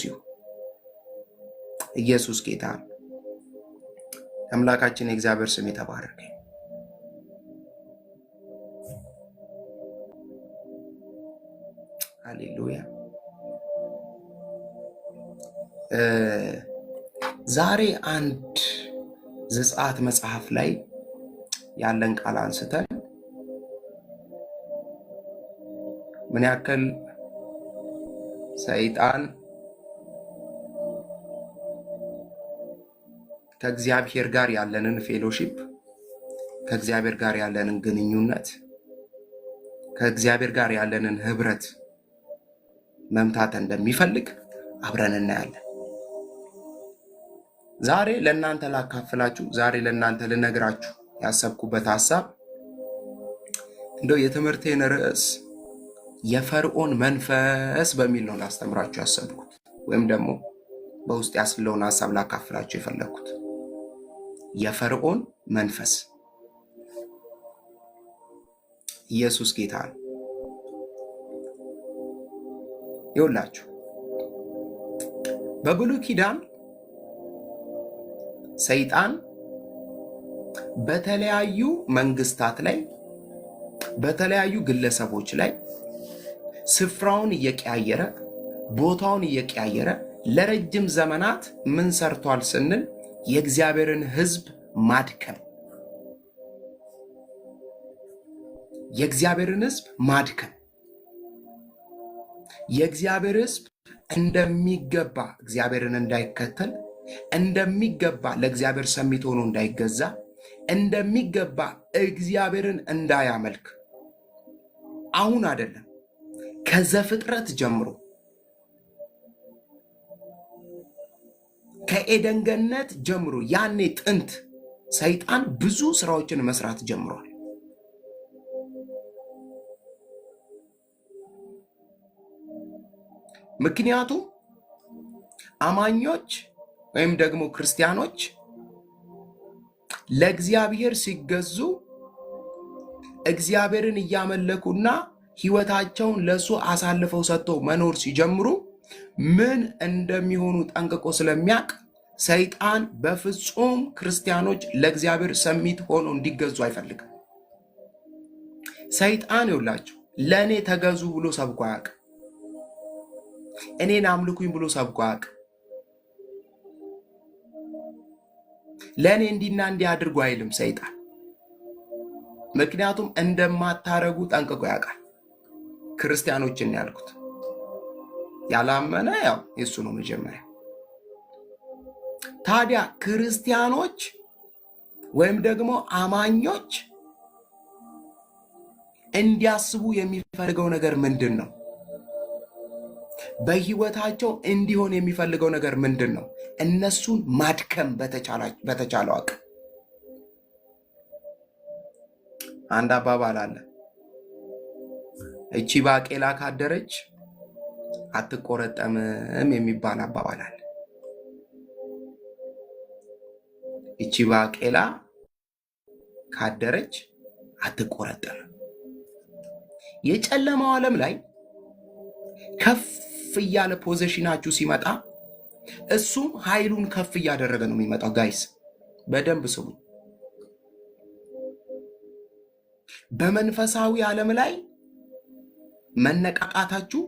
ይሁን። ኢየሱስ ጌታ ነው። አምላካችን የእግዚአብሔር ስም የተባረከ። ሃሌሉያ። ዛሬ አንድ ዘጸአት መጽሐፍ ላይ ያለን ቃል አንስተን ምን ያክል ሰይጣን ከእግዚአብሔር ጋር ያለንን ፌሎሺፕ፣ ከእግዚአብሔር ጋር ያለንን ግንኙነት፣ ከእግዚአብሔር ጋር ያለንን ህብረት መምታት እንደሚፈልግ አብረን እናያለን። ዛሬ ለእናንተ ላካፍላችሁ፣ ዛሬ ለእናንተ ልነግራችሁ ያሰብኩበት ሐሳብ እንደው የትምህርቴን ርዕስ የፈርዖን መንፈስ በሚል ነው ላስተምራችሁ ያሰብኩት፣ ወይም ደግሞ በውስጥ ያስለውን ሐሳብ ላካፍላችሁ የፈለኩት የፈርዖን መንፈስ። ኢየሱስ ጌታ ነው። ይኸውላችሁ በብሉይ ኪዳን ሰይጣን በተለያዩ መንግስታት ላይ በተለያዩ ግለሰቦች ላይ ስፍራውን እየቀያየረ ቦታውን እየቀያየረ ለረጅም ዘመናት ምን ሰርቷል ስንል የእግዚአብሔርን ሕዝብ ማድከም፣ የእግዚአብሔርን ሕዝብ ማድከም፣ የእግዚአብሔር ሕዝብ እንደሚገባ እግዚአብሔርን እንዳይከተል፣ እንደሚገባ ለእግዚአብሔር ሰሚት ሆኖ እንዳይገዛ፣ እንደሚገባ እግዚአብሔርን እንዳያመልክ አሁን አይደለም ከዘፍጥረት ጀምሮ ከኤደን ገነት ጀምሮ ያኔ ጥንት ሰይጣን ብዙ ስራዎችን መስራት ጀምሯል። ምክንያቱም አማኞች ወይም ደግሞ ክርስቲያኖች ለእግዚአብሔር ሲገዙ እግዚአብሔርን እያመለኩና ህይወታቸውን ለሱ አሳልፈው ሰጥተው መኖር ሲጀምሩ ምን እንደሚሆኑ ጠንቅቆ ስለሚያውቅ ሰይጣን በፍጹም ክርስቲያኖች ለእግዚአብሔር ሰሚት ሆኖ እንዲገዙ አይፈልግም። ሰይጣን ይውላችሁ ለእኔ ተገዙ ብሎ ሰብኮ አያውቅም። እኔን አምልኩኝ ብሎ ሰብኮ አያውቅም። ለእኔ እንዲና እንዲያድርጉ አይልም ሰይጣን። ምክንያቱም እንደማታረጉ ጠንቅቆ ያውቃል። ክርስቲያኖችን ያልኩት፣ ያላመነ ያው የሱ ነው መጀመሪያ። ታዲያ ክርስቲያኖች ወይም ደግሞ አማኞች እንዲያስቡ የሚፈልገው ነገር ምንድን ነው? በህይወታቸው እንዲሆን የሚፈልገው ነገር ምንድን ነው? እነሱን ማድከም በተቻለው አቅም። አንድ አባባል አለ፣ እቺ ባቄላ ካደረች አትቆረጠምም የሚባል አባባል አለ። እቺ ባቄላ ካደረች አትቆረጠምም። የጨለማው ዓለም ላይ ከፍ እያለ ፖዚሽናችሁ ሲመጣ እሱም ኃይሉን ከፍ እያደረገ ነው የሚመጣው። ጋይስ በደንብ ስሙ። በመንፈሳዊ ዓለም ላይ መነቃቃታችሁ፣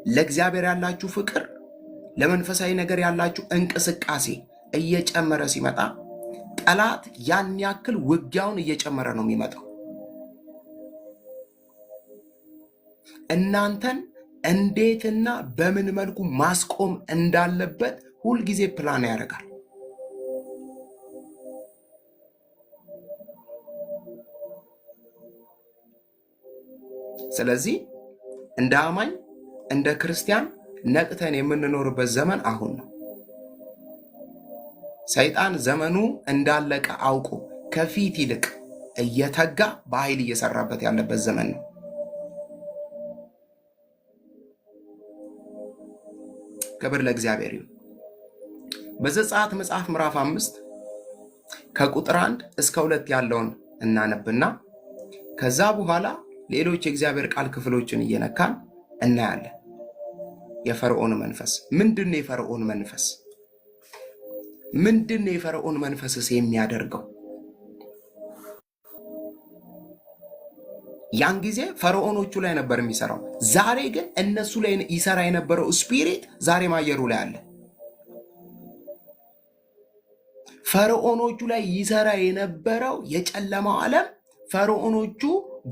ለእግዚአብሔር ያላችሁ ፍቅር፣ ለመንፈሳዊ ነገር ያላችሁ እንቅስቃሴ እየጨመረ ሲመጣ ጠላት ያን ያክል ውጊያውን እየጨመረ ነው የሚመጣው። እናንተን እንዴትና በምን መልኩ ማስቆም እንዳለበት ሁልጊዜ ፕላን ያደርጋል። ስለዚህ እንደ አማኝ እንደ ክርስቲያን ነቅተን የምንኖርበት ዘመን አሁን ነው። ሰይጣን ዘመኑ እንዳለቀ አውቆ ከፊት ይልቅ እየተጋ በኃይል እየሰራበት ያለበት ዘመን ነው። ክብር ለእግዚአብሔር ይሁን። በዘጸአት መጽሐፍ ምዕራፍ 5 ከቁጥር 1 እስከ 2 ያለውን እናነብና ከዛ በኋላ ሌሎች የእግዚአብሔር ቃል ክፍሎችን እየነካን እናያለን። የፈርዖን መንፈስ ምንድነው? የፈርዖን መንፈስ ምንድነው? የፈርዖን መንፈስስ የሚያደርገው? ያን ጊዜ ፈርዖኖቹ ላይ ነበር የሚሰራው። ዛሬ ግን እነሱ ላይ ይሰራ የነበረው ስፒሪት ዛሬ ማየሩ ላይ አለ። ፈርዖኖቹ ላይ ይሰራ የነበረው የጨለማው ዓለም ፈርዖኖቹ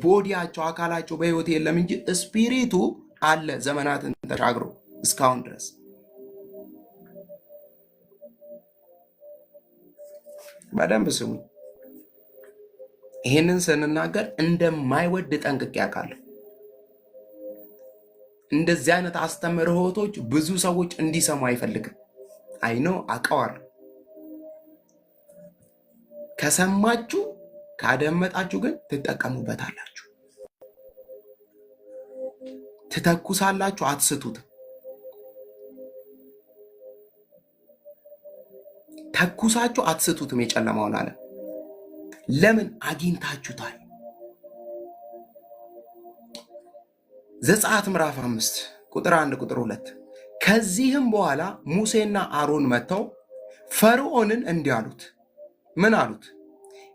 ቦዲያቸው አካላቸው በህይወት የለም እንጂ ስፒሪቱ አለ። ዘመናትን ተሻግሮ እስካሁን ድረስ በደንብ ስሙ። ይሄንን ስንናገር እንደማይወድ ጠንቅቄ ያውቃለሁ። እንደዚህ አይነት አስተምህሮቶች ብዙ ሰዎች እንዲሰሙ አይፈልግም። አይኖ አውቀዋለሁ። ከሰማችሁ ካደመጣችሁ ግን ትጠቀሙበታላችሁ። ትተኩሳላችሁ፣ አትስቱትም። ተኩሳችሁ አትስቱትም። የጨለማውን ዓለም ለምን አግኝታችሁታል? ዘጸአት ምዕራፍ 5 ቁጥር 1 ቁጥር 2 ከዚህም በኋላ ሙሴና አሮን መጥተው ፈርዖንን እንዲህ አሉት። ምን አሉት?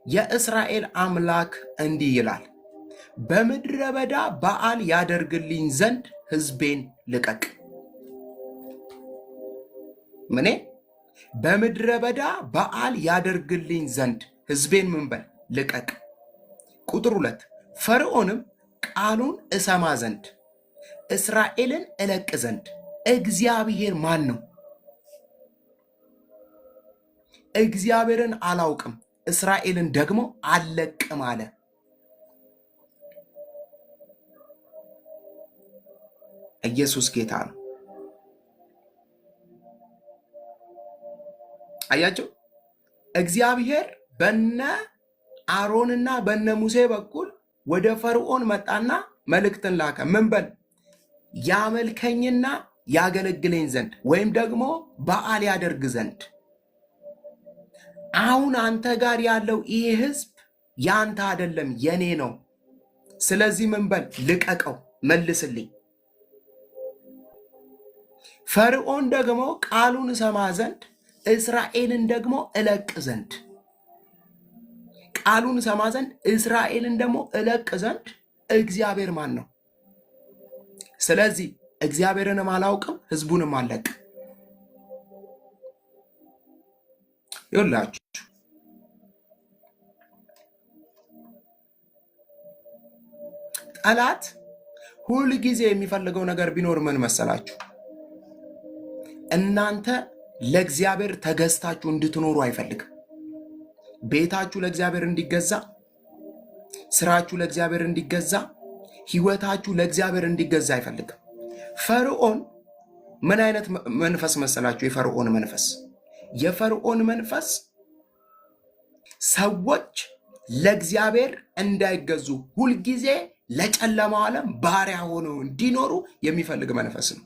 የእስራኤል አምላክ እንዲህ ይላል፣ በምድረ በዳ በዓል ያደርግልኝ ዘንድ ሕዝቤን ልቀቅ። ምኔ? በምድረ በዳ በዓል ያደርግልኝ ዘንድ ሕዝቤን ምን በል? ልቀቅ። ቁጥር 2 ፈርዖንም ቃሉን እሰማ ዘንድ እስራኤልን እለቅ ዘንድ እግዚአብሔር ማን ነው? እግዚአብሔርን አላውቅም እስራኤልን ደግሞ አልለቅም አለ። ኢየሱስ ጌታ ነው። አያችሁ፣ እግዚአብሔር በነ አሮንና በነ ሙሴ በኩል ወደ ፈርዖን መጣና መልእክትን ላከ። ምን በል? ያመልከኝና ያገለግለኝ ዘንድ ወይም ደግሞ በዓል ያደርግ ዘንድ። አሁን አንተ ጋር ያለው ይሄ ህዝብ ያንተ አይደለም የኔ ነው። ስለዚህ ምን በል? ልቀቀው፣ መልስልኝ። ፈርዖን ደግሞ ቃሉን ሰማ ዘንድ እስራኤልን ደግሞ እለቅ ዘንድ፣ ቃሉን ሰማ ዘንድ እስራኤልን ደግሞ እለቅ ዘንድ እግዚአብሔር ማን ነው? ስለዚህ እግዚአብሔርንም አላውቅም ህዝቡንም አለቅ። ይኸውላችሁ ጠላት ሁል ጊዜ የሚፈልገው ነገር ቢኖር ምን መሰላችሁ? እናንተ ለእግዚአብሔር ተገዝታችሁ እንድትኖሩ አይፈልግም። ቤታችሁ ለእግዚአብሔር እንዲገዛ፣ ስራችሁ ለእግዚአብሔር እንዲገዛ፣ ህይወታችሁ ለእግዚአብሔር እንዲገዛ አይፈልግም። ፈርዖን ምን አይነት መንፈስ መሰላችሁ? የፈርዖን መንፈስ የፈርዖን መንፈስ ሰዎች ለእግዚአብሔር እንዳይገዙ ሁልጊዜ ለጨለማው ዓለም ባሪያ ሆነው እንዲኖሩ የሚፈልግ መንፈስ ነው።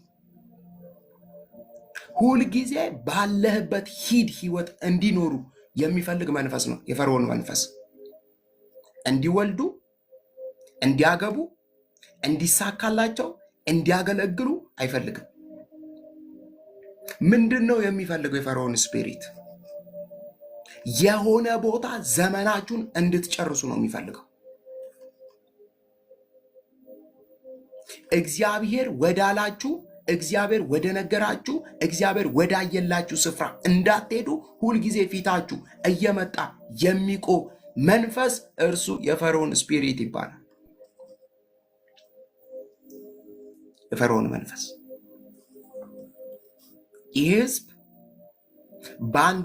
ሁልጊዜ ባለህበት ሂድ ህይወት እንዲኖሩ የሚፈልግ መንፈስ ነው የፈርዖን መንፈስ። እንዲወልዱ፣ እንዲያገቡ፣ እንዲሳካላቸው፣ እንዲያገለግሉ አይፈልግም። ምንድን ነው የሚፈልገው? የፈርዖን ስፒሪት የሆነ ቦታ ዘመናችሁን እንድትጨርሱ ነው የሚፈልገው። እግዚአብሔር ወዳላችሁ፣ እግዚአብሔር ወደ ነገራችሁ፣ እግዚአብሔር ወዳየላችሁ ስፍራ እንዳትሄዱ ሁልጊዜ ፊታችሁ እየመጣ የሚቆም መንፈስ እርሱ የፈርዖን ስፒሪት ይባላል። የፈርዖን መንፈስ ይህ ህዝብ በአንድ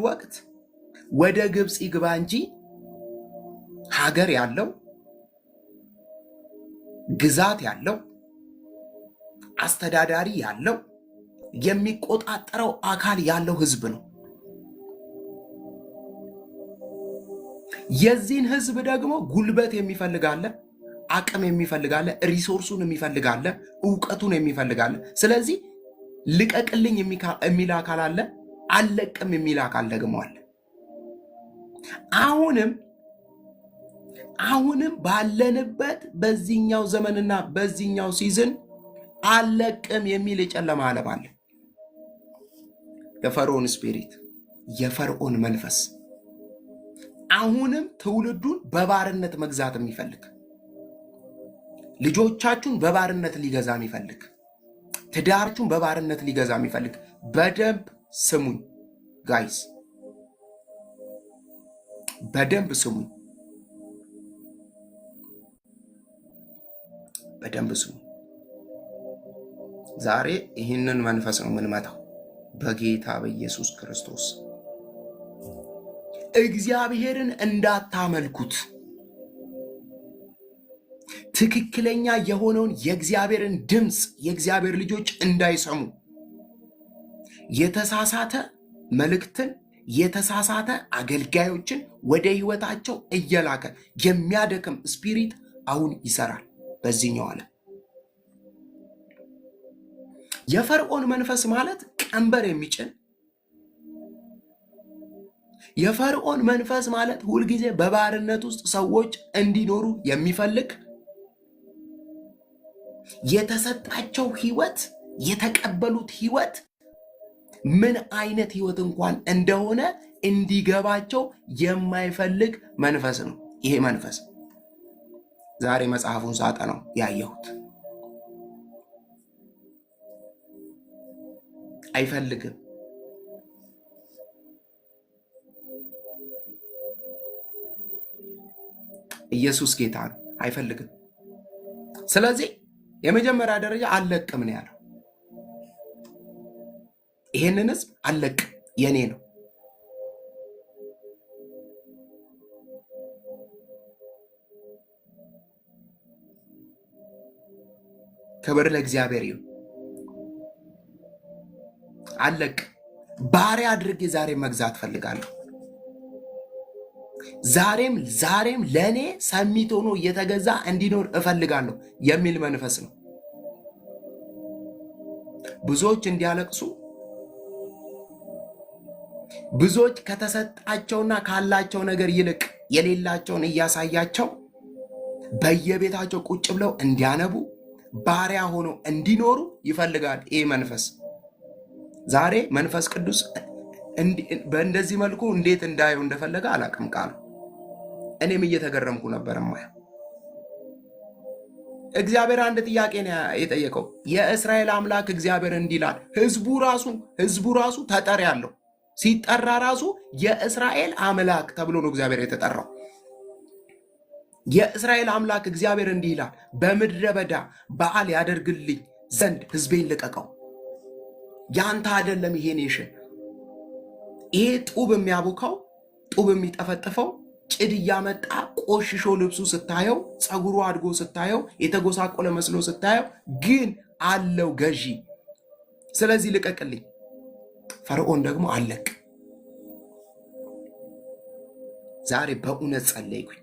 ወቅት ወደ ግብፅ ይግባ እንጂ ሀገር ያለው ግዛት ያለው አስተዳዳሪ ያለው የሚቆጣጠረው አካል ያለው ህዝብ ነው። የዚህን ህዝብ ደግሞ ጉልበት የሚፈልጋለ፣ አቅም የሚፈልጋለ፣ ሪሶርሱን የሚፈልጋለ፣ ዕውቀቱን የሚፈልጋለ። ስለዚህ ልቀቅልኝ የሚል አካል አለ፣ አለቅም የሚል አካል ደግሞ አለ። አሁንም አሁንም ባለንበት በዚህኛው ዘመንና በዚህኛው ሲዝን አለቅም የሚል የጨለማ ዓለም አለ። የፈርዖን ስፒሪት፣ የፈርዖን መንፈስ አሁንም ትውልዱን በባርነት መግዛት የሚፈልግ፣ ልጆቻችሁን በባርነት ሊገዛ የሚፈልግ፣ ትዳራችሁን በባርነት ሊገዛ የሚፈልግ። በደንብ ስሙኝ ጋይስ፣ በደንብ ስሙኝ፣ በደንብ ስሙኝ። ዛሬ ይህንን መንፈስ ነው የምንመታው በጌታ በኢየሱስ ክርስቶስ። እግዚአብሔርን እንዳታመልኩት፣ ትክክለኛ የሆነውን የእግዚአብሔርን ድምፅ የእግዚአብሔር ልጆች እንዳይሰሙ የተሳሳተ መልእክትን የተሳሳተ አገልጋዮችን ወደ ህይወታቸው እየላከ የሚያደክም ስፒሪት አሁን ይሰራል በዚህኛው ዓለም። የፈርዖን መንፈስ ማለት ቀንበር የሚጭን፣ የፈርዖን መንፈስ ማለት ሁልጊዜ በባርነት ውስጥ ሰዎች እንዲኖሩ የሚፈልግ፣ የተሰጣቸው ህይወት የተቀበሉት ህይወት ምን አይነት ህይወት እንኳን እንደሆነ እንዲገባቸው የማይፈልግ መንፈስ ነው ይሄ መንፈስ። ዛሬ መጽሐፉን ሳጠናው ያየሁት አይፈልግም። ኢየሱስ ጌታ ነው። አይፈልግም። ስለዚህ የመጀመሪያ ደረጃ አልለቅም ነው ያለው። ይሄንን ህዝብ አልለቅም፣ የኔ ነው። ክብር ለእግዚአብሔር ይሁን። አልለቅም። ባሪያ አድርጌ ዛሬ መግዛት ፈልጋለሁ። ዛሬም ለእኔ ሰሚት ሆኖ እየተገዛ እንዲኖር እፈልጋለሁ የሚል መንፈስ ነው። ብዙዎች እንዲያለቅሱ፣ ብዙዎች ከተሰጣቸውና ካላቸው ነገር ይልቅ የሌላቸውን እያሳያቸው በየቤታቸው ቁጭ ብለው እንዲያነቡ ባሪያ ሆነው እንዲኖሩ ይፈልጋል ይህ መንፈስ። ዛሬ መንፈስ ቅዱስ በእንደዚህ መልኩ እንዴት እንዳየው እንደፈለገ አላቅም ቃሉ። እኔም እየተገረምኩ ነበር ማየው። እግዚአብሔር አንድ ጥያቄ ነው የጠየቀው። የእስራኤል አምላክ እግዚአብሔር እንዲህ ይላል። ህዝቡ ራሱ ተጠሪ ያለው ሲጠራ ራሱ የእስራኤል አምላክ ተብሎ ነው እግዚአብሔር የተጠራው። የእስራኤል አምላክ እግዚአብሔር እንዲህ ይላል፣ በምድረ በዳ በዓል ያደርግልኝ ዘንድ ህዝቤን ልቀቀው። ያንተ አይደለም ይሄ ኔሽን። ይሄ ጡብ የሚያቦካው ጡብ የሚጠፈጥፈው ጭድ እያመጣ ቆሽሾ ልብሱ ስታየው፣ ፀጉሩ አድጎ ስታየው፣ የተጎሳቆለ መስሎ ስታየው፣ ግን አለው ገዢ። ስለዚህ ልቀቅልኝ። ፈርዖን ደግሞ አለቅ። ዛሬ በእውነት ጸለይኩኝ።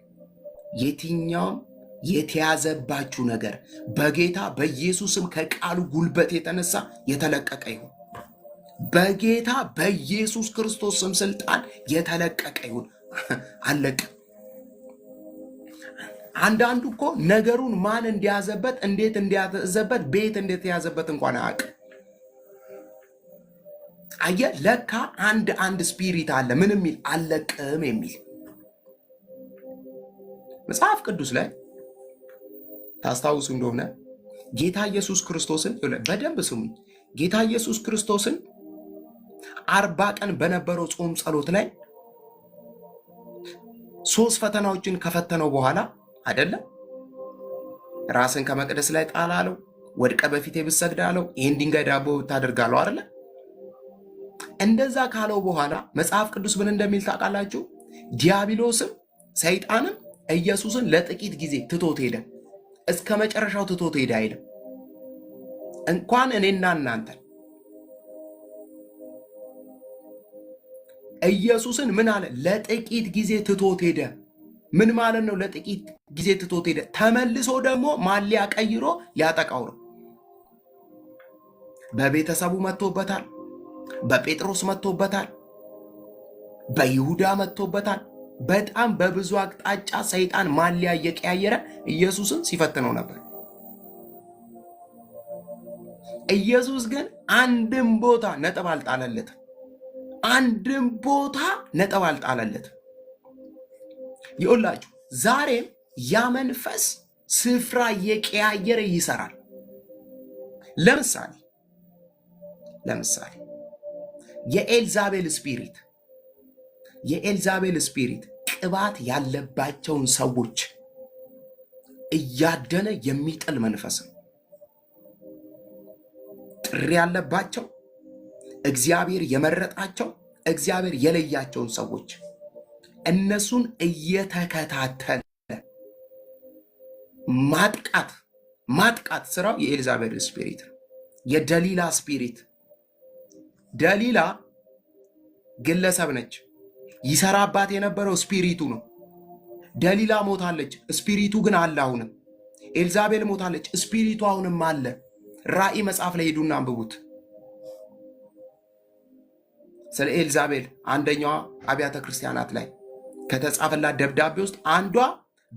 የትኛውም የተያዘባችሁ ነገር በጌታ በኢየሱስም ከቃሉ ጉልበት የተነሳ የተለቀቀ ይሁን። በጌታ በኢየሱስ ክርስቶስ ስም ስልጣን የተለቀቀ ይሁን። አለቅ። አንዳንዱ እኮ ነገሩን ማን እንዲያዘበት፣ እንዴት እንዲያዘበት፣ ቤት እንዴት የያዘበት እንኳን አያውቅም። አየህ፣ ለካ አንድ ስፒሪት አለ። ምን የሚል አለቅም የሚል መጽሐፍ ቅዱስ ላይ ታስታውሱ እንደሆነ ጌታ ኢየሱስ ክርስቶስን በደንብ ስሙኝ። ጌታ ኢየሱስ ክርስቶስን 40 ቀን በነበረው ጾም ጸሎት ላይ 3 ፈተናዎችን ከፈተነው በኋላ አይደለም ራስን ከመቅደስ ላይ ጣል አለው። ወድቀ በፊቴ ብትሰግድ አለው። ይህን ድንጋይ ዳቦ ብታደርጋለው አይደለ? እንደዛ ካለው በኋላ መጽሐፍ ቅዱስ ምን እንደሚል ታውቃላችሁ? ዲያብሎስም ሰይጣንም ኢየሱስን ለጥቂት ጊዜ ትቶት ሄደ። እስከ መጨረሻው ትቶት ሄደ አይልም። እንኳን እኔና እናንተ ኢየሱስን ምን አለ? ለጥቂት ጊዜ ትቶት ሄደ። ምን ማለት ነው? ለጥቂት ጊዜ ትቶት ሄደ። ተመልሶ ደግሞ ማሊያ ቀይሮ ሊያጠቃው ነው። በቤተሰቡ መጥቶበታል። በጴጥሮስ መጥቶበታል። በይሁዳ መጥቶበታል። በጣም በብዙ አቅጣጫ ሰይጣን ማሊያ እየቀያየረ ኢየሱስን ሲፈትነው ነበር። ኢየሱስ ግን አንድም ቦታ ነጥብ አልጣለለትም። አንድም ቦታ ነጥብ አልጣለለትም። ይኸውላችሁ ዛሬም ያ መንፈስ ስፍራ እየቀያየረ ይሰራል። ለምሳሌ የኤልዛቤል ስፒሪት ቅባት ያለባቸውን ሰዎች እያደነ የሚጥል መንፈስ ነው። ጥሪ ያለባቸው እግዚአብሔር የመረጣቸው እግዚአብሔር የለያቸውን ሰዎች እነሱን እየተከታተለ ማጥቃት ስራው የኤልዛቤል ስፒሪት ነው። የደሊላ ስፒሪት፣ ደሊላ ግለሰብ ነች። ይሰራባት የነበረው ስፒሪቱ ነው። ደሊላ ሞታለች፣ ስፒሪቱ ግን አለ አሁንም። ኤልዛቤል ሞታለች፣ ስፒሪቱ አሁንም አለ። ራእይ መጽሐፍ ላይ ሄዱና አንብቡት። ስለ ኤልዛቤል አንደኛዋ አብያተ ክርስቲያናት ላይ ከተጻፈላት ደብዳቤ ውስጥ አንዷ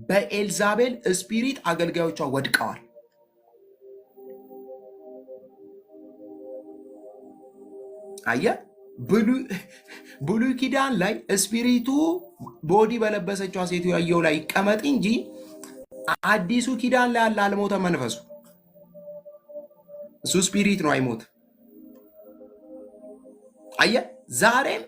በኤልዛቤል ስፒሪት አገልጋዮቿ ወድቀዋል። አየ ብሉይ ኪዳን ላይ ስፒሪቱ ቦዲ በለበሰችዋ ሴትዮ ላይ ይቀመጥ እንጂ አዲሱ ኪዳን ላይ ያለ አልሞተ መንፈሱ እሱ ስፒሪት ነው፣ አይሞት። አየ ዛሬም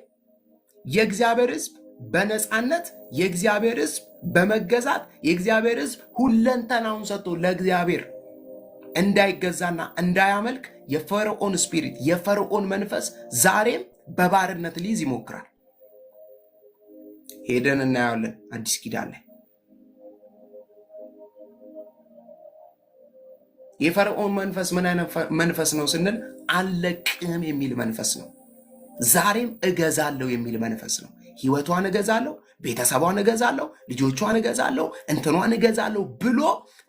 የእግዚአብሔር ሕዝብ በነፃነት የእግዚአብሔር ሕዝብ በመገዛት የእግዚአብሔር ሕዝብ ሁለንተናውን ሰጥቶ ለእግዚአብሔር እንዳይገዛና እንዳያመልክ የፈርዖን ስፒሪት የፈርዖን መንፈስ ዛሬም በባርነት ሊይዝ ይሞክራል። ሄደን እናያለን አዲስ ኪዳን ላይ የፈርዖን መንፈስ ምን አይነት መንፈስ ነው ስንል አለቅም የሚል መንፈስ ነው። ዛሬም እገዛለሁ የሚል መንፈስ ነው። ህይወቷን እገዛለሁ፣ ቤተሰቧን እገዛለሁ፣ ልጆቿን እገዛለሁ፣ እንትኗን እገዛለሁ ብሎ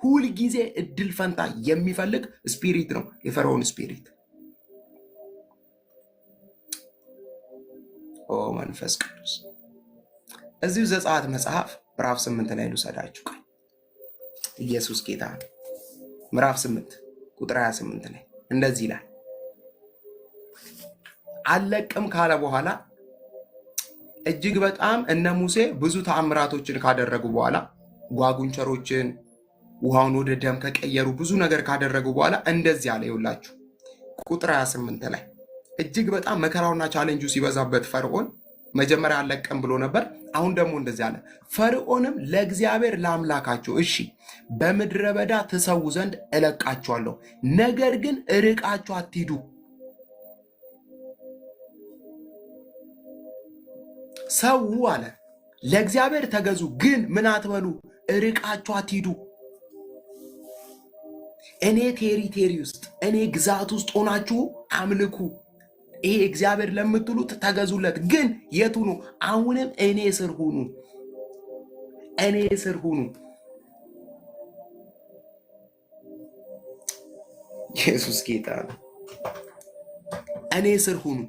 ሁልጊዜ እድል ፈንታ የሚፈልግ ስፒሪት ነው የፈርዖን ስፒሪት። ኦ መንፈስ ቅዱስ እዚሁ ዘጸአት መጽሐፍ ምዕራፍ 8 ላይ ልውሰዳችሁ። ቃል ኢየሱስ ጌታ ምዕራፍ 8 ቁጥር 28 ላይ እንደዚህ ይላል። አለቅም ካለ በኋላ እጅግ በጣም እነ ሙሴ ብዙ ተአምራቶችን ካደረጉ በኋላ ጓጉንቸሮችን ውሃውን ወደ ደም ከቀየሩ ብዙ ነገር ካደረጉ በኋላ እንደዚህ አለ። ይውላችሁ ቁጥር 28 ላይ እጅግ በጣም መከራውና ቻሌንጁ ሲበዛበት ፈርዖን መጀመሪያ አለቅም ብሎ ነበር። አሁን ደግሞ እንደዚህ አለ። ፈርዖንም ለእግዚአብሔር ለአምላካቸው እሺ በምድረ በዳ ትሰዉ ዘንድ እለቃችኋለሁ፣ ነገር ግን ርቃችሁ አትሂዱ። ሰው አለ ለእግዚአብሔር ተገዙ፣ ግን ምን አትበሉ፣ ርቃችሁ አትሂዱ። እኔ ቴሪቴሪ ውስጥ እኔ ግዛት ውስጥ ሆናችሁ አምልኩ። ይሄ እግዚአብሔር ለምትሉት ተገዙለት፣ ግን የቱ ነው? አሁንም እኔ ስር ሁኑ፣ እኔ ስር ሁኑ። ኢየሱስ ጌታ ነው። እኔ ስር ሁኑ።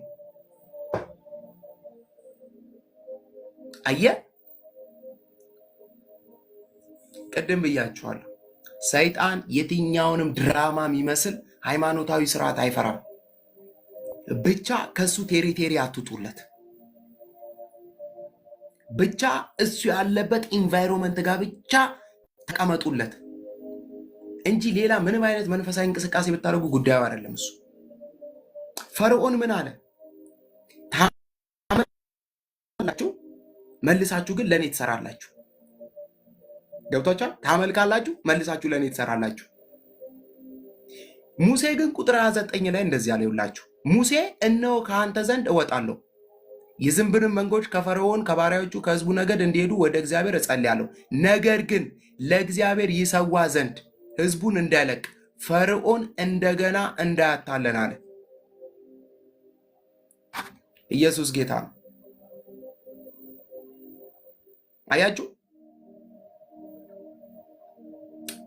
አየ ቅድም ብያችኋለሁ። ሰይጣን የትኛውንም ድራማ የሚመስል ሃይማኖታዊ ስርዓት አይፈራም። ብቻ ከሱ ቴሪቴሪ አትጡለት። ብቻ እሱ ያለበት ኢንቫይሮንመንት ጋር ብቻ ተቀመጡለት እንጂ ሌላ ምንም አይነት መንፈሳዊ እንቅስቃሴ ብታደርጉ ጉዳዩ አይደለም። እሱ ፈርዖን ምን አለ? ታመልካላችሁ፣ መልሳችሁ ግን ለእኔ ትሰራላችሁ። ገብቷችኋል? ታመልካላችሁ፣ መልሳችሁ ለእኔ ትሰራላችሁ። ሙሴ ግን ቁጥር 29 ላይ እንደዚህ አለ። ይውላችሁ ሙሴ እነሆ ከአንተ ዘንድ እወጣለሁ፣ የዝንብንም መንጎች ከፈርዖን ከባሪያዎቹ ከሕዝቡ ነገድ እንዲሄዱ ወደ እግዚአብሔር እጸልያለሁ። ነገር ግን ለእግዚአብሔር ይሰዋ ዘንድ ሕዝቡን እንዳይለቅ ፈርዖን እንደገና እንዳያታለን አለ። ኢየሱስ ጌታ ነው። አያችሁ፣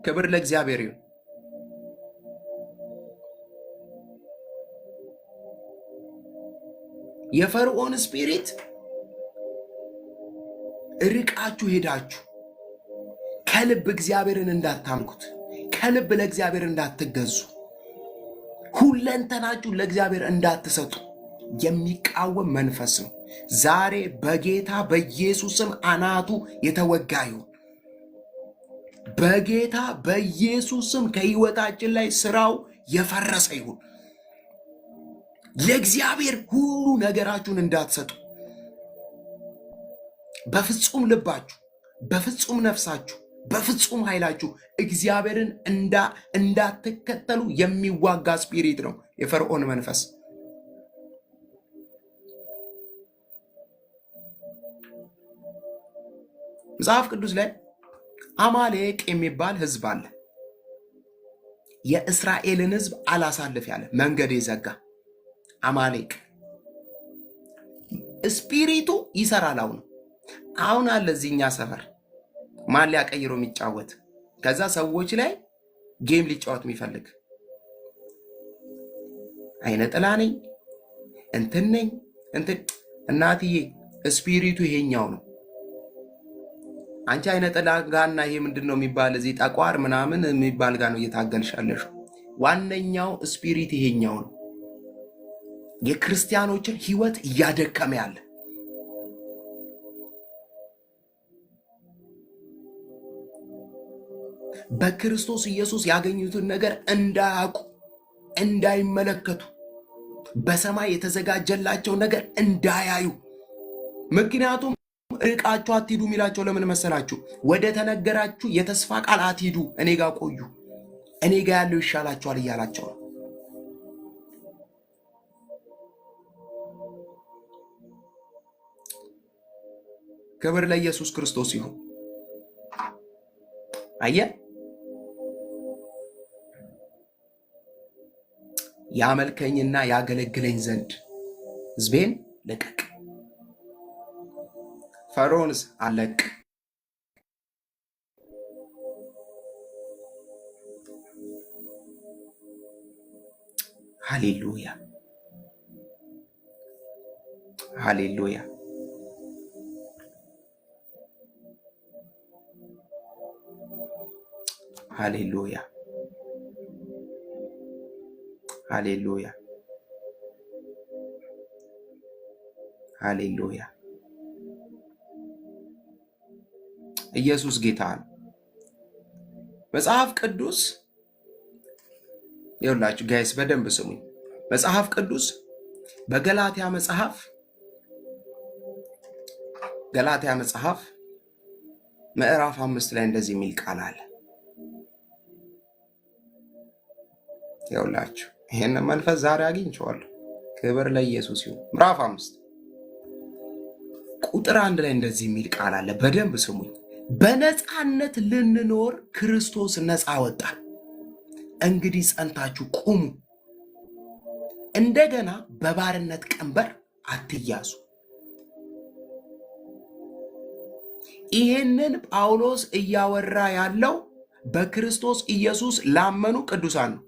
ክብር ለእግዚአብሔር ይሁን። የፈርዖን ስፒሪት ርቃችሁ ሄዳችሁ ከልብ እግዚአብሔርን እንዳታምልኩት፣ ከልብ ለእግዚአብሔር እንዳትገዙ፣ ሁለንተናችሁ ለእግዚአብሔር እንዳትሰጡ የሚቃወም መንፈስ ነው። ዛሬ በጌታ በኢየሱስም አናቱ የተወጋ ይሁን። በጌታ በኢየሱስም ከህይወታችን ላይ ስራው የፈረሰ ይሁን። ለእግዚአብሔር ሁሉ ነገራችሁን እንዳትሰጡ፣ በፍጹም ልባችሁ፣ በፍጹም ነፍሳችሁ፣ በፍጹም ኃይላችሁ እግዚአብሔርን እንዳትከተሉ የሚዋጋ ስፒሪት ነው የፈርዖን መንፈስ። መጽሐፍ ቅዱስ ላይ አማሌቅ የሚባል ህዝብ አለ። የእስራኤልን ህዝብ አላሳልፍ ያለ መንገድ የዘጋ አማሌቅ ስፒሪቱ ይሰራል። አሁን አለ እዚህኛ ሰፈር ማሊያ ቀይሮ የሚጫወት ከዛ ሰዎች ላይ ጌም ሊጫወት የሚፈልግ አይነ ጥላ ነኝ እንትን ነኝ እንትን። እናትዬ ስፒሪቱ ይሄኛው ነው። አንቺ አይነ ጥላ ጋና ይሄ ምንድነው የሚባል እዚህ ጠቋር ምናምን የሚባል ጋር ነው እየታገልሻለሽ። ዋነኛው ስፒሪት ይሄኛው ነው። የክርስቲያኖችን ህይወት እያደከመ ያለ በክርስቶስ ኢየሱስ ያገኙትን ነገር እንዳያውቁ፣ እንዳይመለከቱ፣ በሰማይ የተዘጋጀላቸው ነገር እንዳያዩ። ምክንያቱም ርቃችሁ አትሂዱ የሚላቸው ለምን መሰላችሁ? ወደ ተነገራችሁ የተስፋ ቃል አትሂዱ፣ እኔ ጋር ቆዩ፣ እኔ ጋር ያለው ይሻላችኋል እያላቸው ነው። ክብር ለኢየሱስ ክርስቶስ ይሁን። አየህ፣ ያመልከኝና ያገለግለኝ ዘንድ ሕዝቤን ልቀቅ። ፈርዖንስ አለቅ። ሃሌሉያ ሃሌሉያ። ሃሌሉያ ሃሌሉያ ሃሌሉያ። ኢየሱስ ጌታ ነው። መጽሐፍ ቅዱስ ይኸውላችሁ ጋይስ በደንብ ስሙኝ። መጽሐፍ ቅዱስ በገላትያ መጽሐፍ ምዕራፍ 5 ላይ እንደዚህ የሚል ቃል አለ። ይኸውላችሁ ይሄን መንፈስ ዛሬ አግኝቼዋለሁ። ክብር ለኢየሱስ ይሁን። ምዕራፍ 5 ቁጥር 1 ላይ እንደዚህ የሚል ቃል አለ። በደንብ ስሙኝ። በነፃነት ልንኖር ክርስቶስ ነፃ ወጣን። እንግዲህ ጸንታችሁ ቁሙ፣ እንደገና በባርነት ቀንበር አትያዙ። ይሄንን ጳውሎስ እያወራ ያለው በክርስቶስ ኢየሱስ ላመኑ ቅዱሳን ነው።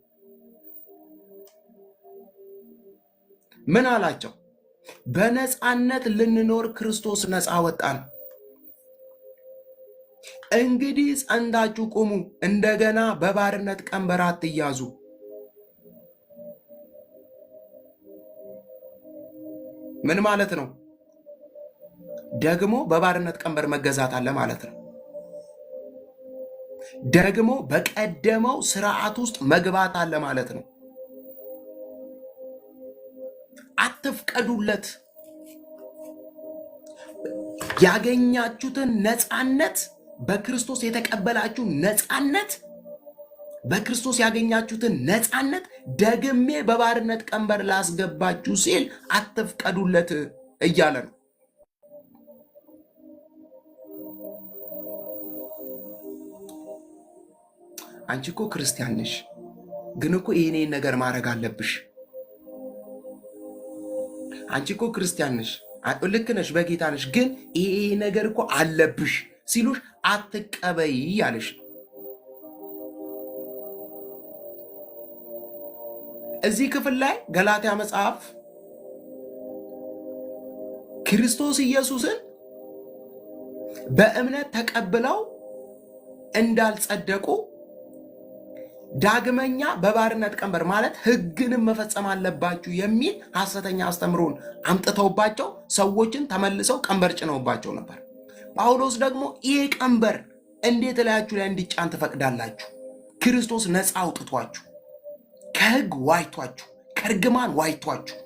ምን አላቸው? በነፃነት ልንኖር ክርስቶስ ነፃ ወጣን። እንግዲህ ጸንታችሁ ቁሙ፣ እንደገና በባርነት ቀንበር አትያዙ። ምን ማለት ነው? ደግሞ በባርነት ቀንበር መገዛት አለ ማለት ነው። ደግሞ በቀደመው ስርዓት ውስጥ መግባት አለ ማለት ነው። አትፍቀዱለት። ያገኛችሁትን ነፃነት፣ በክርስቶስ የተቀበላችሁ ነፃነት፣ በክርስቶስ ያገኛችሁትን ነፃነት ደግሜ በባርነት ቀንበር ላስገባችሁ ሲል አትፍቀዱለት እያለ ነው። አንቺ እኮ ክርስቲያን ነሽ፣ ግን እኮ ይሄን ነገር ማድረግ አለብሽ። አንቺ እኮ ክርስቲያን ነሽ፣ ልክ ነሽ፣ በጌታ ነሽ፣ ግን ይሄ ነገር እኮ አለብሽ ሲሉሽ አትቀበይ ያለሽ። እዚህ ክፍል ላይ ገላትያ መጽሐፍ ክርስቶስ ኢየሱስን በእምነት ተቀብለው እንዳልጸደቁ ዳግመኛ በባርነት ቀንበር ማለት ሕግንም መፈጸም አለባችሁ የሚል ሐሰተኛ አስተምሮን አምጥተውባቸው ሰዎችን ተመልሰው ቀንበር ጭነውባቸው ነበር። ጳውሎስ ደግሞ ይህ ቀንበር እንዴት ላያችሁ ላይ እንዲጫን ትፈቅዳላችሁ? ክርስቶስ ነፃ አውጥቷችሁ ከሕግ ዋይቷችሁ ከርግማን ዋይቷችሁ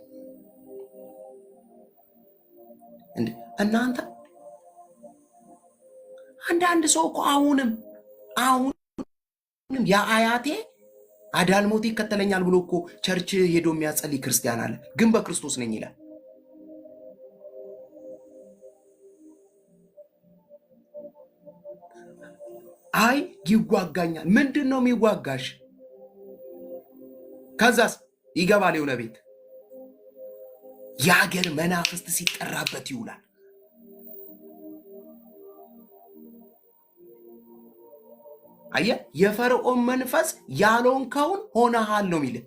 እናንተ አንዳንድ ሰው እኮ አሁንም የአያቴ አዳልሞት ይከተለኛል ብሎ እኮ ቸርች ሄዶ የሚያጸልይ ክርስቲያን አለ፣ ግን በክርስቶስ ነኝ ይላል። አይ ይዋጋኛል። ምንድን ነው የሚዋጋሽ? ከዛስ ይገባል የሆነ ቤት የአገር መናፍስት ሲጠራበት ይውላል። አየ የፈርዖን መንፈስ ያልሆንከውን ሆነሃል ነው የሚልህ።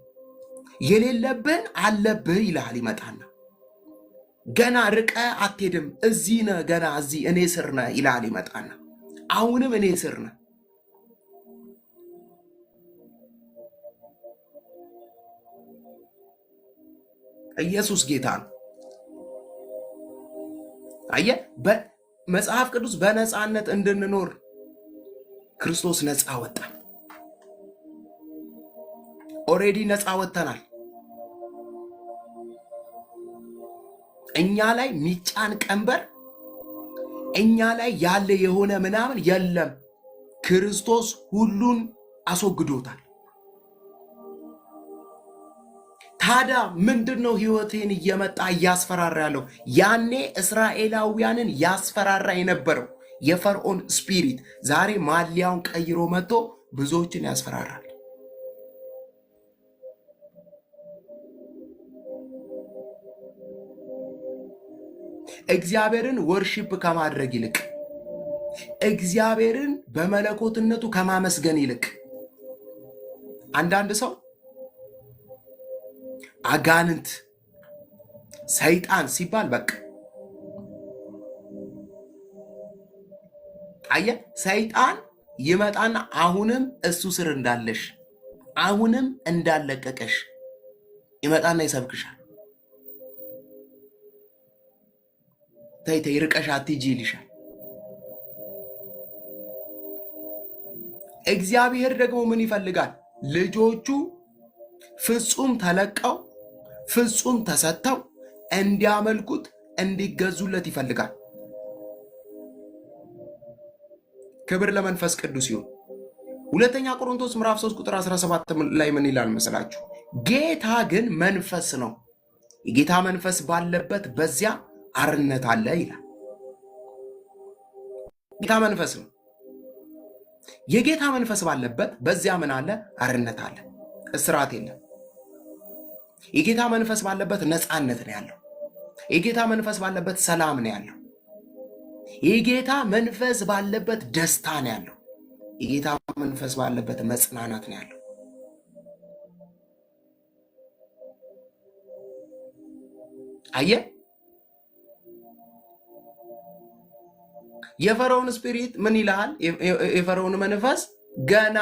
የሌለብህን አለብህ ይልሃል። ይመጣና ገና ርቀ አትሄድም፣ እዚህ ነህ፣ ገና እዚህ እኔ ስር ነህ ይልሃል። ይመጣና አሁንም እኔ ስር ነህ። ኢየሱስ ጌታ ነው። አየ በመጽሐፍ ቅዱስ በነፃነት እንድንኖር ክርስቶስ ነፃ ወጣን። ኦሬዲ ነፃ ወጥተናል። እኛ ላይ ሚጫን ቀንበር እኛ ላይ ያለ የሆነ ምናምን የለም። ክርስቶስ ሁሉን አስወግዶታል። ታዲያ ምንድነው ህይወቴን እየመጣ እያስፈራራ ያለው? ያኔ እስራኤላውያንን ያስፈራራ የነበረው የፈርዖን ስፒሪት ዛሬ ማሊያውን ቀይሮ መጥቶ ብዙዎችን ያስፈራራል። እግዚአብሔርን ወርሺፕ ከማድረግ ይልቅ እግዚአብሔርን በመለኮትነቱ ከማመስገን ይልቅ አንዳንድ ሰው አጋንንት ሰይጣን ሲባል በቃ አየ ሰይጣን ይመጣና አሁንም እሱ ስር እንዳለሽ አሁንም እንዳለቀቀሽ ይመጣና ይሰብክሻል። ተይ ተይ ርቀሽ አትሂጂ ይልሻል። እግዚአብሔር ደግሞ ምን ይፈልጋል? ልጆቹ ፍጹም ተለቀው ፍጹም ተሰጥተው እንዲያመልኩት እንዲገዙለት ይፈልጋል። ክብር ለመንፈስ ቅዱስ ይሁን። ሁለተኛ ቆሮንቶስ ምዕራፍ 3 ቁጥር 17 ላይ ምን ይላል መሰላችሁ? ጌታ ግን መንፈስ ነው፣ የጌታ መንፈስ ባለበት በዚያ አርነት አለ ይላል። ጌታ መንፈስ ነው። የጌታ መንፈስ ባለበት በዚያ ምን አለ? አርነት አለ። እስራት የለም። የጌታ መንፈስ ባለበት ነፃነት ነው ያለው። የጌታ መንፈስ ባለበት ሰላም ነው ያለው። የጌታ መንፈስ ባለበት ደስታ ነው ያለው። የጌታ መንፈስ ባለበት መጽናናት ነው ያለው። አየ የፈርዖን ስፒሪት ምን ይላል? የፈርዖን መንፈስ ገና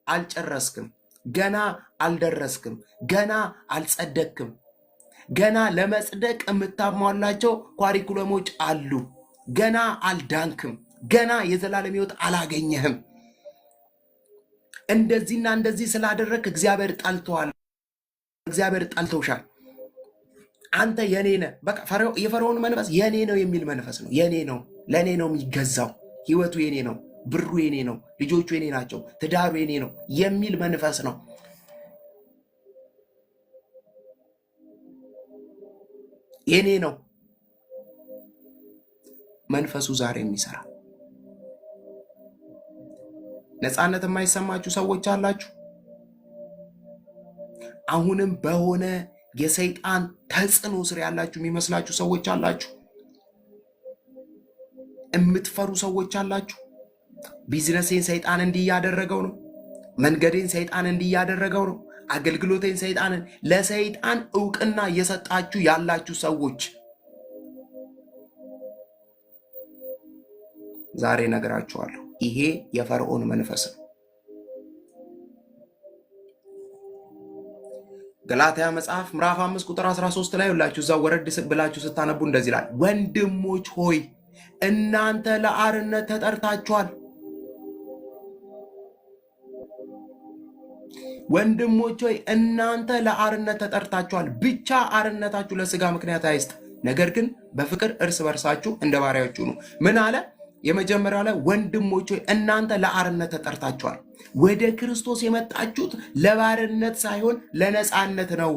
አልጨረስክም፣ ገና አልደረስክም፣ ገና አልጸደቅክም፣ ገና ለመጽደቅ የምታሟላቸው ኳሪኩለሞች አሉ፣ ገና አልዳንክም፣ ገና የዘላለም ሕይወት አላገኘህም፣ እንደዚህና እንደዚህ ስላደረክ እግዚአብሔር ጠልቶሃል፣ እግዚአብሔር ጠልቶሻል፣ አንተ የኔ ነህ። በቃ የፈርዖን መንፈስ የኔ ነው የሚል መንፈስ ነው። የኔ ነው፣ ለኔ ነው የሚገዛው፣ ህይወቱ የኔ ነው፣ ብሩ የኔ ነው፣ ልጆቹ የኔ ናቸው፣ ትዳሩ የኔ ነው የሚል መንፈስ ነው። የኔ ነው መንፈሱ ዛሬ የሚሰራ። ነፃነት የማይሰማችሁ ሰዎች አላችሁ። አሁንም በሆነ የሰይጣን ተጽዕኖ ስር ያላችሁ የሚመስላችሁ ሰዎች አላችሁ። የምትፈሩ ሰዎች አላችሁ። ቢዝነሴን ሰይጣን እንዲህ ያደረገው ነው፣ መንገዴን ሰይጣን እንዲህ ያደረገው ነው፣ አገልግሎቴን ሰይጣንን ለሰይጣን እውቅና እየሰጣችሁ ያላችሁ ሰዎች ዛሬ ነገራችኋለሁ። ይሄ የፈርዖን መንፈስ ነው። ገላትያ መጽሐፍ ምዕራፍ 5 ቁጥር 13 ላይ ሁላችሁ እዛው ወረድ ብላችሁ ስታነቡ እንደዚህ ይላል፣ ወንድሞች ሆይ እናንተ ለአርነት ተጠርታችኋል። ወንድሞች ሆይ እናንተ ለአርነት ተጠርታችኋል። ብቻ አርነታችሁ ለስጋ ምክንያት አይስጥ፣ ነገር ግን በፍቅር እርስ በርሳችሁ እንደ ባሪያዎች ሁኑ። ምን አለ? የመጀመሪያው ላይ ወንድሞች ሆይ እናንተ ለአርነት ተጠርታችኋል። ወደ ክርስቶስ የመጣችሁት ለባርነት ሳይሆን ለነፃነት ነው።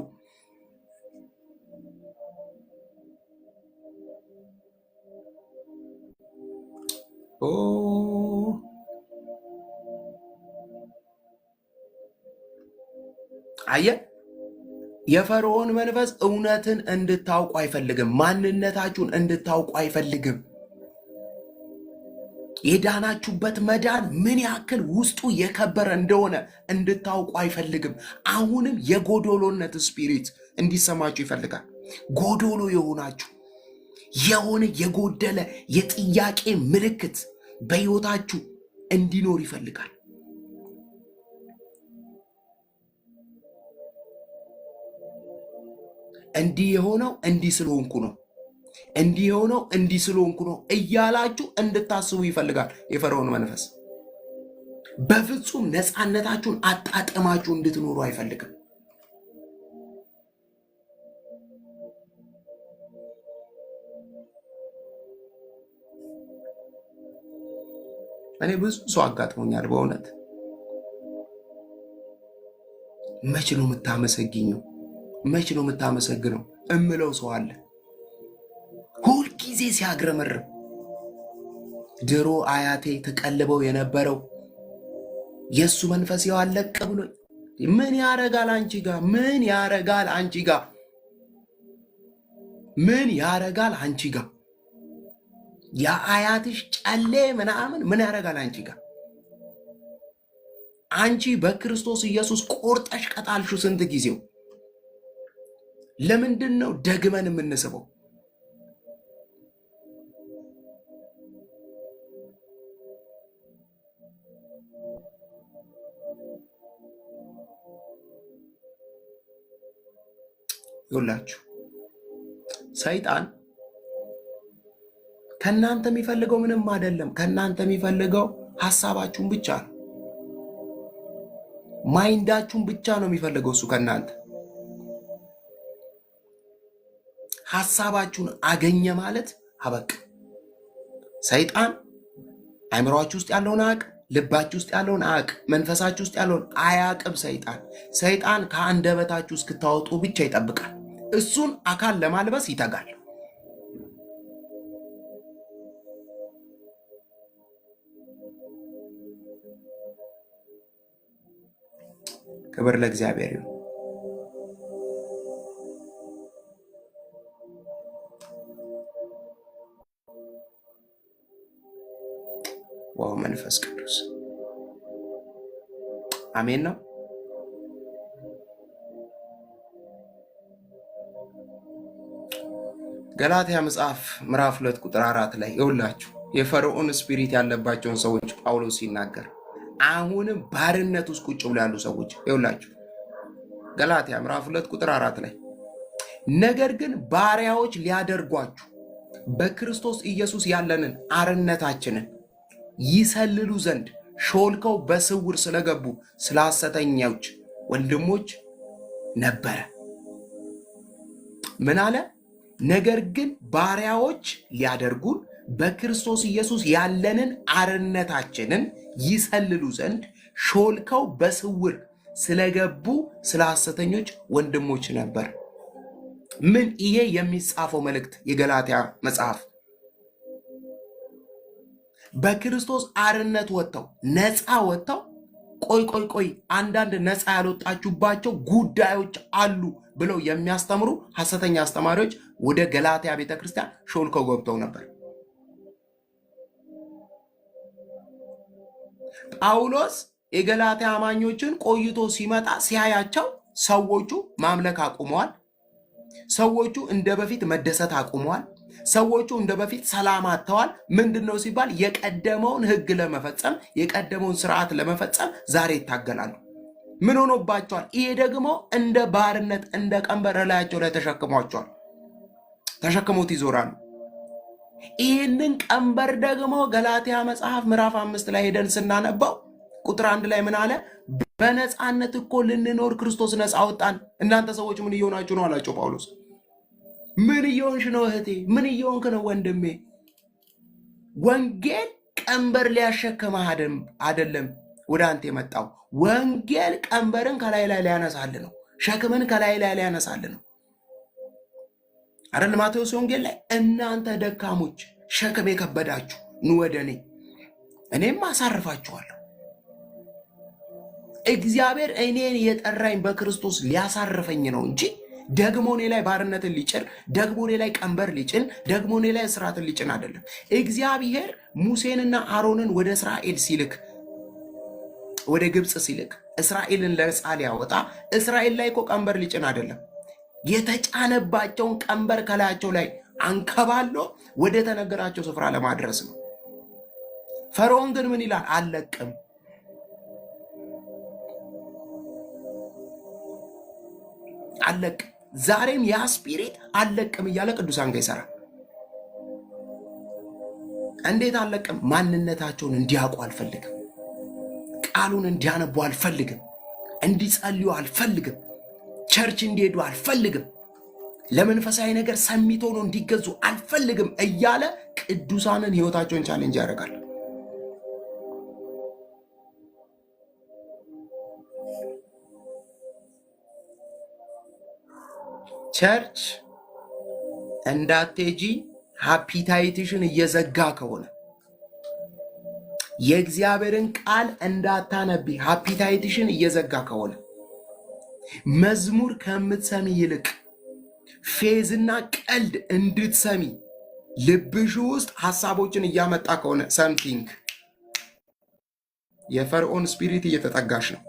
አየ፣ የፈርዖን መንፈስ እውነትን እንድታውቁ አይፈልግም። ማንነታችሁን እንድታውቁ አይፈልግም። የዳናችሁበት መዳን ምን ያክል ውስጡ የከበረ እንደሆነ እንድታውቁ አይፈልግም። አሁንም የጎዶሎነት ስፒሪት እንዲሰማችሁ ይፈልጋል። ጎዶሎ የሆናችሁ የሆነ የጎደለ የጥያቄ ምልክት በሕይወታችሁ እንዲኖር ይፈልጋል። እንዲህ የሆነው እንዲህ ስለሆንኩ ነው፣ እንዲህ የሆነው እንዲህ ስለሆንኩ ነው እያላችሁ እንድታስቡ ይፈልጋል የፈርዖን መንፈስ። በፍጹም ነፃነታችሁን አጣጥማችሁ እንድትኖሩ አይፈልግም። እኔ ብዙ ሰው አጋጥሞኛል በእውነት። መች ነው የምታመሰግኘው? መች ነው የምታመሰግነው እምለው ሰው አለ ሁልጊዜ ሲያግረመርም። ድሮ አያቴ ተቀልበው የነበረው የእሱ መንፈስ ያው አለቀ ብሎኝ፣ ምን ያረጋል አንቺ ጋር? ምን ያረጋል አንቺ ጋር? ምን ያረጋል አንቺ ጋር? የአያትሽ ጨሌ ምናምን ምን ያረጋል አንቺ ጋር? አንቺ በክርስቶስ ኢየሱስ ቆርጠሽ ቀጣልሹ ስንት ጊዜው። ለምንድን ነው ደግመን የምንስበው? ይውላችሁ ሰይጣን ከእናንተ የሚፈልገው ምንም አይደለም። ከእናንተ የሚፈልገው ሐሳባችሁን ብቻ ነው። ማይንዳችሁን ብቻ ነው የሚፈልገው እሱ ከእናንተ። ሐሳባችሁን አገኘ ማለት አበቃ። ሰይጣን አእምሮአችሁ ውስጥ ያለውን አያውቅም፣ ልባችሁ ውስጥ ያለውን አያውቅም፣ መንፈሳችሁ ውስጥ ያለውን አያውቅም። ሰይጣን ከአንደበታችሁ እስክታወጡ ብቻ ይጠብቃል። እሱን አካል ለማልበስ ይተጋል። ክብር ለእግዚአብሔር ይሁን። ዋው መንፈስ ቅዱስ አሜን ነው። ገላትያ መጽሐፍ ምዕራፍ 2 ቁጥር 4 ላይ ይውላችሁ የፈርዖን ስፒሪት ያለባቸውን ሰዎች ጳውሎስ ሲናገር አሁንም ባርነት ውስጥ ቁጭ ብለው ያሉ ሰዎች ይውላችሁ ገላትያ ምዕራፍ 2 ቁጥር 4 ላይ ነገር ግን ባሪያዎች ሊያደርጓችሁ በክርስቶስ ኢየሱስ ያለንን አርነታችንን ይሰልሉ ዘንድ ሾልከው በስውር ስለገቡ ስለ ሐሰተኞች ወንድሞች ነበረ። ምን አለ? ነገር ግን ባሪያዎች ሊያደርጉን በክርስቶስ ኢየሱስ ያለንን አርነታችንን ይሰልሉ ዘንድ ሾልከው በስውር ስለገቡ ስለ ሐሰተኞች ወንድሞች ነበር። ምን ይሄ የሚጻፈው መልእክት የገላትያ መጽሐፍ በክርስቶስ አርነት ወጥተው ነፃ ወጥተው ቆይ አንዳንድ ነፃ ያልወጣችሁባቸው ጉዳዮች አሉ ብለው የሚያስተምሩ ሐሰተኛ አስተማሪዎች ወደ ገላትያ ቤተክርስቲያን ሾልከው ገብተው ነበር። ጳውሎስ የገላትያ አማኞችን ቆይቶ ሲመጣ ሲያያቸው ሰዎቹ ማምለክ አቁመዋል። ሰዎቹ እንደ በፊት መደሰት አቁመዋል። ሰዎቹ እንደ በፊት ሰላም አጥተዋል። ምንድነው ሲባል የቀደመውን ሕግ ለመፈጸም የቀደመውን ስርዓት ለመፈጸም ዛሬ ይታገላሉ። ምን ሆኖባቸዋል? ይሄ ደግሞ እንደ ባርነት እንደ ቀንበር ላያቸው ላይ ተሸክሟቸዋል። ተሸክሞት ይዞራሉ። ይህንን ቀንበር ደግሞ ገላትያ መጽሐፍ ምዕራፍ 5 ላይ ሄደን ስናነባው ቁጥር 1 ላይ ምን አለ? በነፃነት እኮ ልንኖር ክርስቶስ ነፃ አወጣን። እናንተ ሰዎች ምን እየሆናችሁ ነው አላቸው ጳውሎስ። ምን እየሆንሽ ነው እህቴ? ምን እየሆንክ ነው ወንድሜ? ወንጌል ቀንበር ሊያሸክምህ አይደለም ወደ አንተ የመጣው። ወንጌል ቀንበርን ከላይ ላይ ሊያነሳልህ ነው። ሸክምን ከላይ ላይ ሊያነሳልህ ነው አይደል? ማቴዎስ ወንጌል ላይ እናንተ ደካሞች ሸክም የከበዳችሁ ኑ ወደ እኔም አሳርፋችኋለሁ። እግዚአብሔር እኔን የጠራኝ በክርስቶስ ሊያሳርፈኝ ነው እንጂ ደግሞ እኔ ላይ ባርነትን ሊጭን፣ ደግሞ እኔ ላይ ቀንበር ሊጭን፣ ደግሞ እኔ ላይ እስራትን ሊጭን አይደለም። እግዚአብሔር ሙሴንና አሮንን ወደ እስራኤል ሲልክ፣ ወደ ግብፅ ሲልክ እስራኤልን ነፃ ሊያወጣ እስራኤል ላይ እኮ ቀንበር ሊጭን አይደለም። የተጫነባቸውን ቀንበር ከላያቸው ላይ አንከባሎ ወደ ተነገራቸው ስፍራ ለማድረስ ነው። ፈርዖን ግን ምን ይላል? አልለቅም። አልለቅም። ዛሬም ያ ስፒሪት አልለቅም እያለ ቅዱሳን ጋር ይሰራል። እንዴት አልለቅም? ማንነታቸውን እንዲያውቁ አልፈልግም። ቃሉን እንዲያነቡ አልፈልግም። እንዲጸልዩ አልፈልግም። ቸርች እንዲሄዱ አልፈልግም። ለመንፈሳዊ ነገር ሰሚቶ ነው እንዲገዙ አልፈልግም እያለ ቅዱሳንን ህይወታቸውን ቻሌንጅ ያደርጋል። ቸርች እንዳትሄጂ ሃፒታይትሽን እየዘጋ ከሆነ የእግዚአብሔርን ቃል እንዳታነቢ ሃፒታይትሽን እየዘጋ ከሆነ መዝሙር ከምትሰሚ ይልቅ ፌዝና ቀልድ እንድትሰሚ ልብሽ ውስጥ ሐሳቦችን እያመጣ ከሆነ ሰምቲንግ የፈርዖን ስፒሪት እየተጠጋሽ ነው።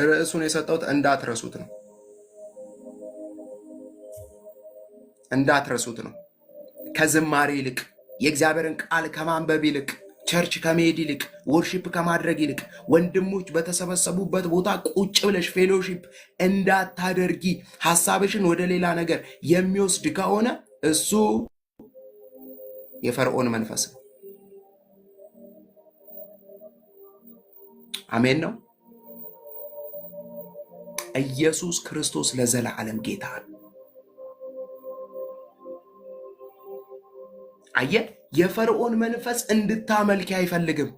ርዕሱን የሰጠሁት እንዳትረሱት ነው። እንዳትረሱት ነው። ከዝማሬ ይልቅ የእግዚአብሔርን ቃል ከማንበብ ይልቅ ቸርች ከመሄድ ይልቅ ወርሺፕ ከማድረግ ይልቅ ወንድሞች በተሰበሰቡበት ቦታ ቁጭ ብለሽ ፌሎሺፕ እንዳታደርጊ ሐሳብሽን ወደ ሌላ ነገር የሚወስድ ከሆነ እሱ የፈርዖን መንፈስ ነው። አሜን ነው። ኢየሱስ ክርስቶስ ለዘላለም ጌታ ነው። አየህ፣ የፈርዖን መንፈስ እንድታመልኪ አይፈልግም።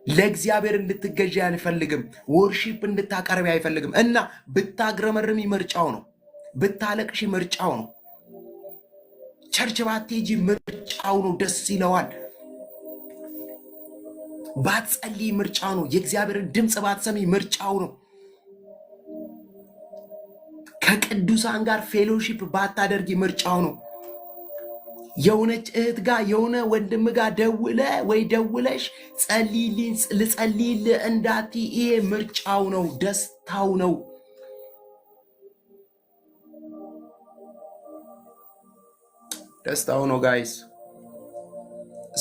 ለእግዚአብሔር እንድትገዢ አይፈልግም። ወርሺፕ እንድታቀርቢ አይፈልግም። እና ብታግረመርሚ ምርጫው ነው። ብታለቅሺ ምርጫው ነው። ቸርች ባትሄጂ ምርጫው ነው። ደስ ይለዋል። ባትጸልይ ምርጫው ነው። የእግዚአብሔርን ድምፅ ባትሰሚ ምርጫው ነው። ከቅዱሳን ጋር ፌሎሺፕ ባታደርጊ ምርጫው ነው። የሆነች እህት ጋር የሆነ ወንድም ጋር ደውለ ወይ ደውለሽ ጸልይልኝ ልጸልይልህ እንዳቲ ይሄ ምርጫው ነው። ደስታው ነው። ደስታው ነው። ጋይስ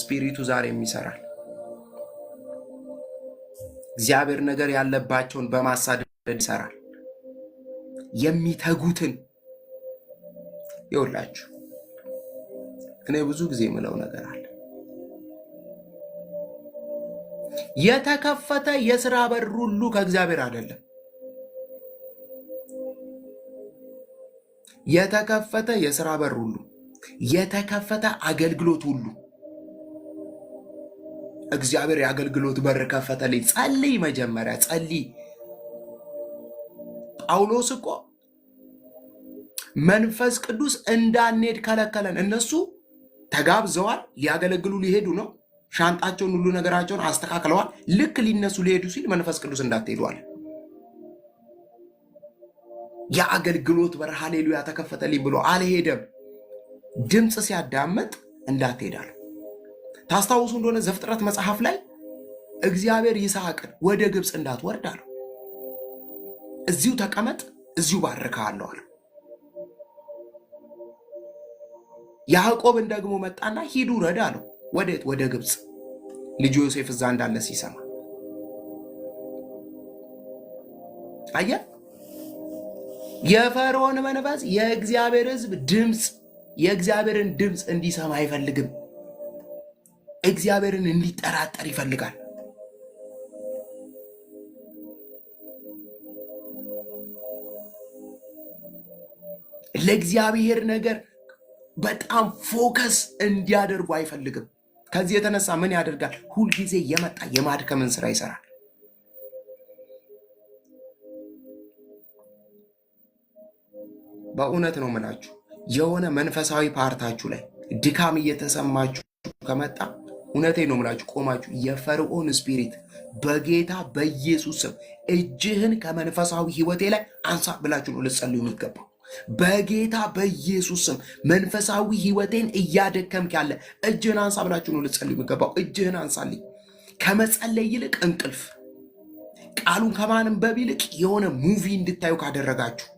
ስፒሪቱ ዛሬም ይሰራል። እግዚአብሔር ነገር ያለባቸውን በማሳደድ ይሰራል። የሚተጉትን ይውላችሁ። እኔ ብዙ ጊዜ የምለው ነገር አለ። የተከፈተ የሥራ በር ሁሉ ከእግዚአብሔር አይደለም። የተከፈተ የሥራ በር ሁሉ፣ የተከፈተ አገልግሎት ሁሉ እግዚአብሔር የአገልግሎት በር ከፈተልኝ። ጸልይ፣ መጀመሪያ ጸልይ። ጳውሎስ እኮ መንፈስ ቅዱስ እንዳንሄድ ከለከለን። እነሱ ተጋብዘዋል፣ ሊያገለግሉ ሊሄዱ ነው። ሻንጣቸውን ሁሉ ነገራቸውን አስተካክለዋል። ልክ ሊነሱ ሊሄዱ ሲል መንፈስ ቅዱስ እንዳትሄዷል። የአገልግሎት በር ሃሌሉያ ተከፈተልኝ ብሎ አልሄደም። ድምፅ ሲያዳምጥ እንዳትሄዳል። ታስታውሱ እንደሆነ ዘፍጥረት መጽሐፍ ላይ እግዚአብሔር ይስሐቅን ወደ ግብፅ እንዳትወርድ አለው። እዚሁ ተቀመጥ፣ እዚሁ ባርክሃለሁ አለው። ያዕቆብን ደግሞ መጣና ሂዱ ረዳ አለው። ወዴት? ወደ ግብፅ። ልጁ ዮሴፍ እዛ እንዳለ ሲሰማ አየ። የፈርዖን መንፈስ የእግዚአብሔር ሕዝብ ድምፅ የእግዚአብሔርን ድምፅ እንዲሰማ አይፈልግም። እግዚአብሔርን እንዲጠራጠር ይፈልጋል። ለእግዚአብሔር ነገር በጣም ፎከስ እንዲያደርጉ አይፈልግም። ከዚህ የተነሳ ምን ያደርጋል? ሁልጊዜ የመጣ የማድከምን ስራ ይሰራል። በእውነት ነው የምላችሁ፣ የሆነ መንፈሳዊ ፓርታችሁ ላይ ድካም እየተሰማችሁ ከመጣ እውነቴ ነው የምላችሁ፣ ቆማችሁ የፈርዖን ስፒሪት በጌታ በኢየሱስ ስም እጅህን ከመንፈሳዊ ህይወቴ ላይ አንሳ ብላችሁ ነው ልትጸልዩ የሚገባው። በጌታ በኢየሱስ ስም መንፈሳዊ ህይወቴን እያደከምክ ያለ እጅህን አንሳ ብላችሁ ነው ልትጸልዩ የሚገባው። እጅህን አንሳልኝ። ከመጸለይ ይልቅ እንቅልፍ፣ ቃሉን ከማንበብ ይልቅ የሆነ ሙቪ እንድታዩ ካደረጋችሁ፣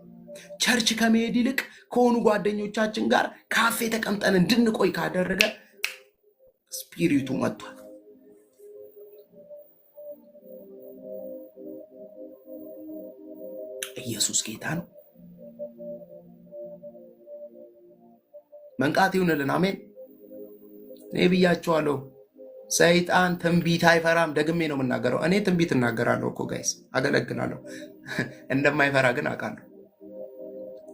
ቸርች ከመሄድ ይልቅ ከሆኑ ጓደኞቻችን ጋር ካፌ ተቀምጠን እንድንቆይ ካደረገ ስፒሪቱ መጥቷል። ኢየሱስ ጌታ ነው። መንቃት ይሁንልን። አሜን። እኔ ብያቸዋለሁ፣ ሰይጣን ትንቢት አይፈራም። ደግሜ ነው የምናገረው። እኔ ትንቢት እናገራለሁ እኮ ጋይስ፣ አገለግላለሁ። እንደማይፈራ ግን አውቃለሁ።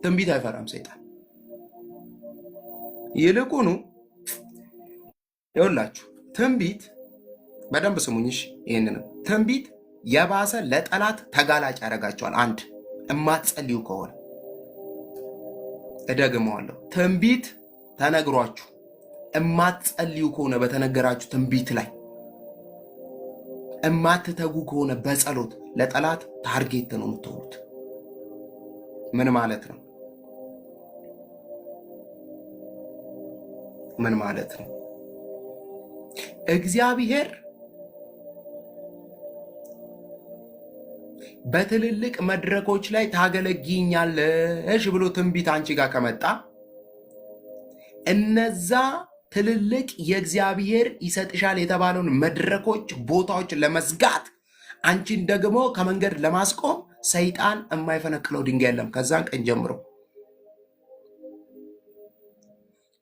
ትንቢት አይፈራም ሰይጣን። ይልቁኑ ይኸውላችሁ ትንቢት በደንብ ስሙኝሽ። ይህንንም ትንቢት የባሰ ለጠላት ተጋላጭ ያደርጋቸዋል። አንድ እማትጸልዩ ከሆነ እደግመዋለሁ፣ ትንቢት ተነግሯችሁ እማትጸልዩ ከሆነ በተነገራችሁ ትንቢት ላይ እማትተጉ ከሆነ በጸሎት ለጠላት ታርጌት ነው የምትሆኑት። ምን ማለት ነው? ምን ማለት ነው? እግዚአብሔር በትልልቅ መድረኮች ላይ ታገለግኛለሽ ብሎ ትንቢት አንቺ ጋር ከመጣ እነዛ ትልልቅ የእግዚአብሔር ይሰጥሻል የተባለውን መድረኮች፣ ቦታዎች ለመዝጋት አንቺን ደግሞ ከመንገድ ለማስቆም ሰይጣን የማይፈነቅለው ድንጋይ የለም። ከዛን ቀን ጀምሮ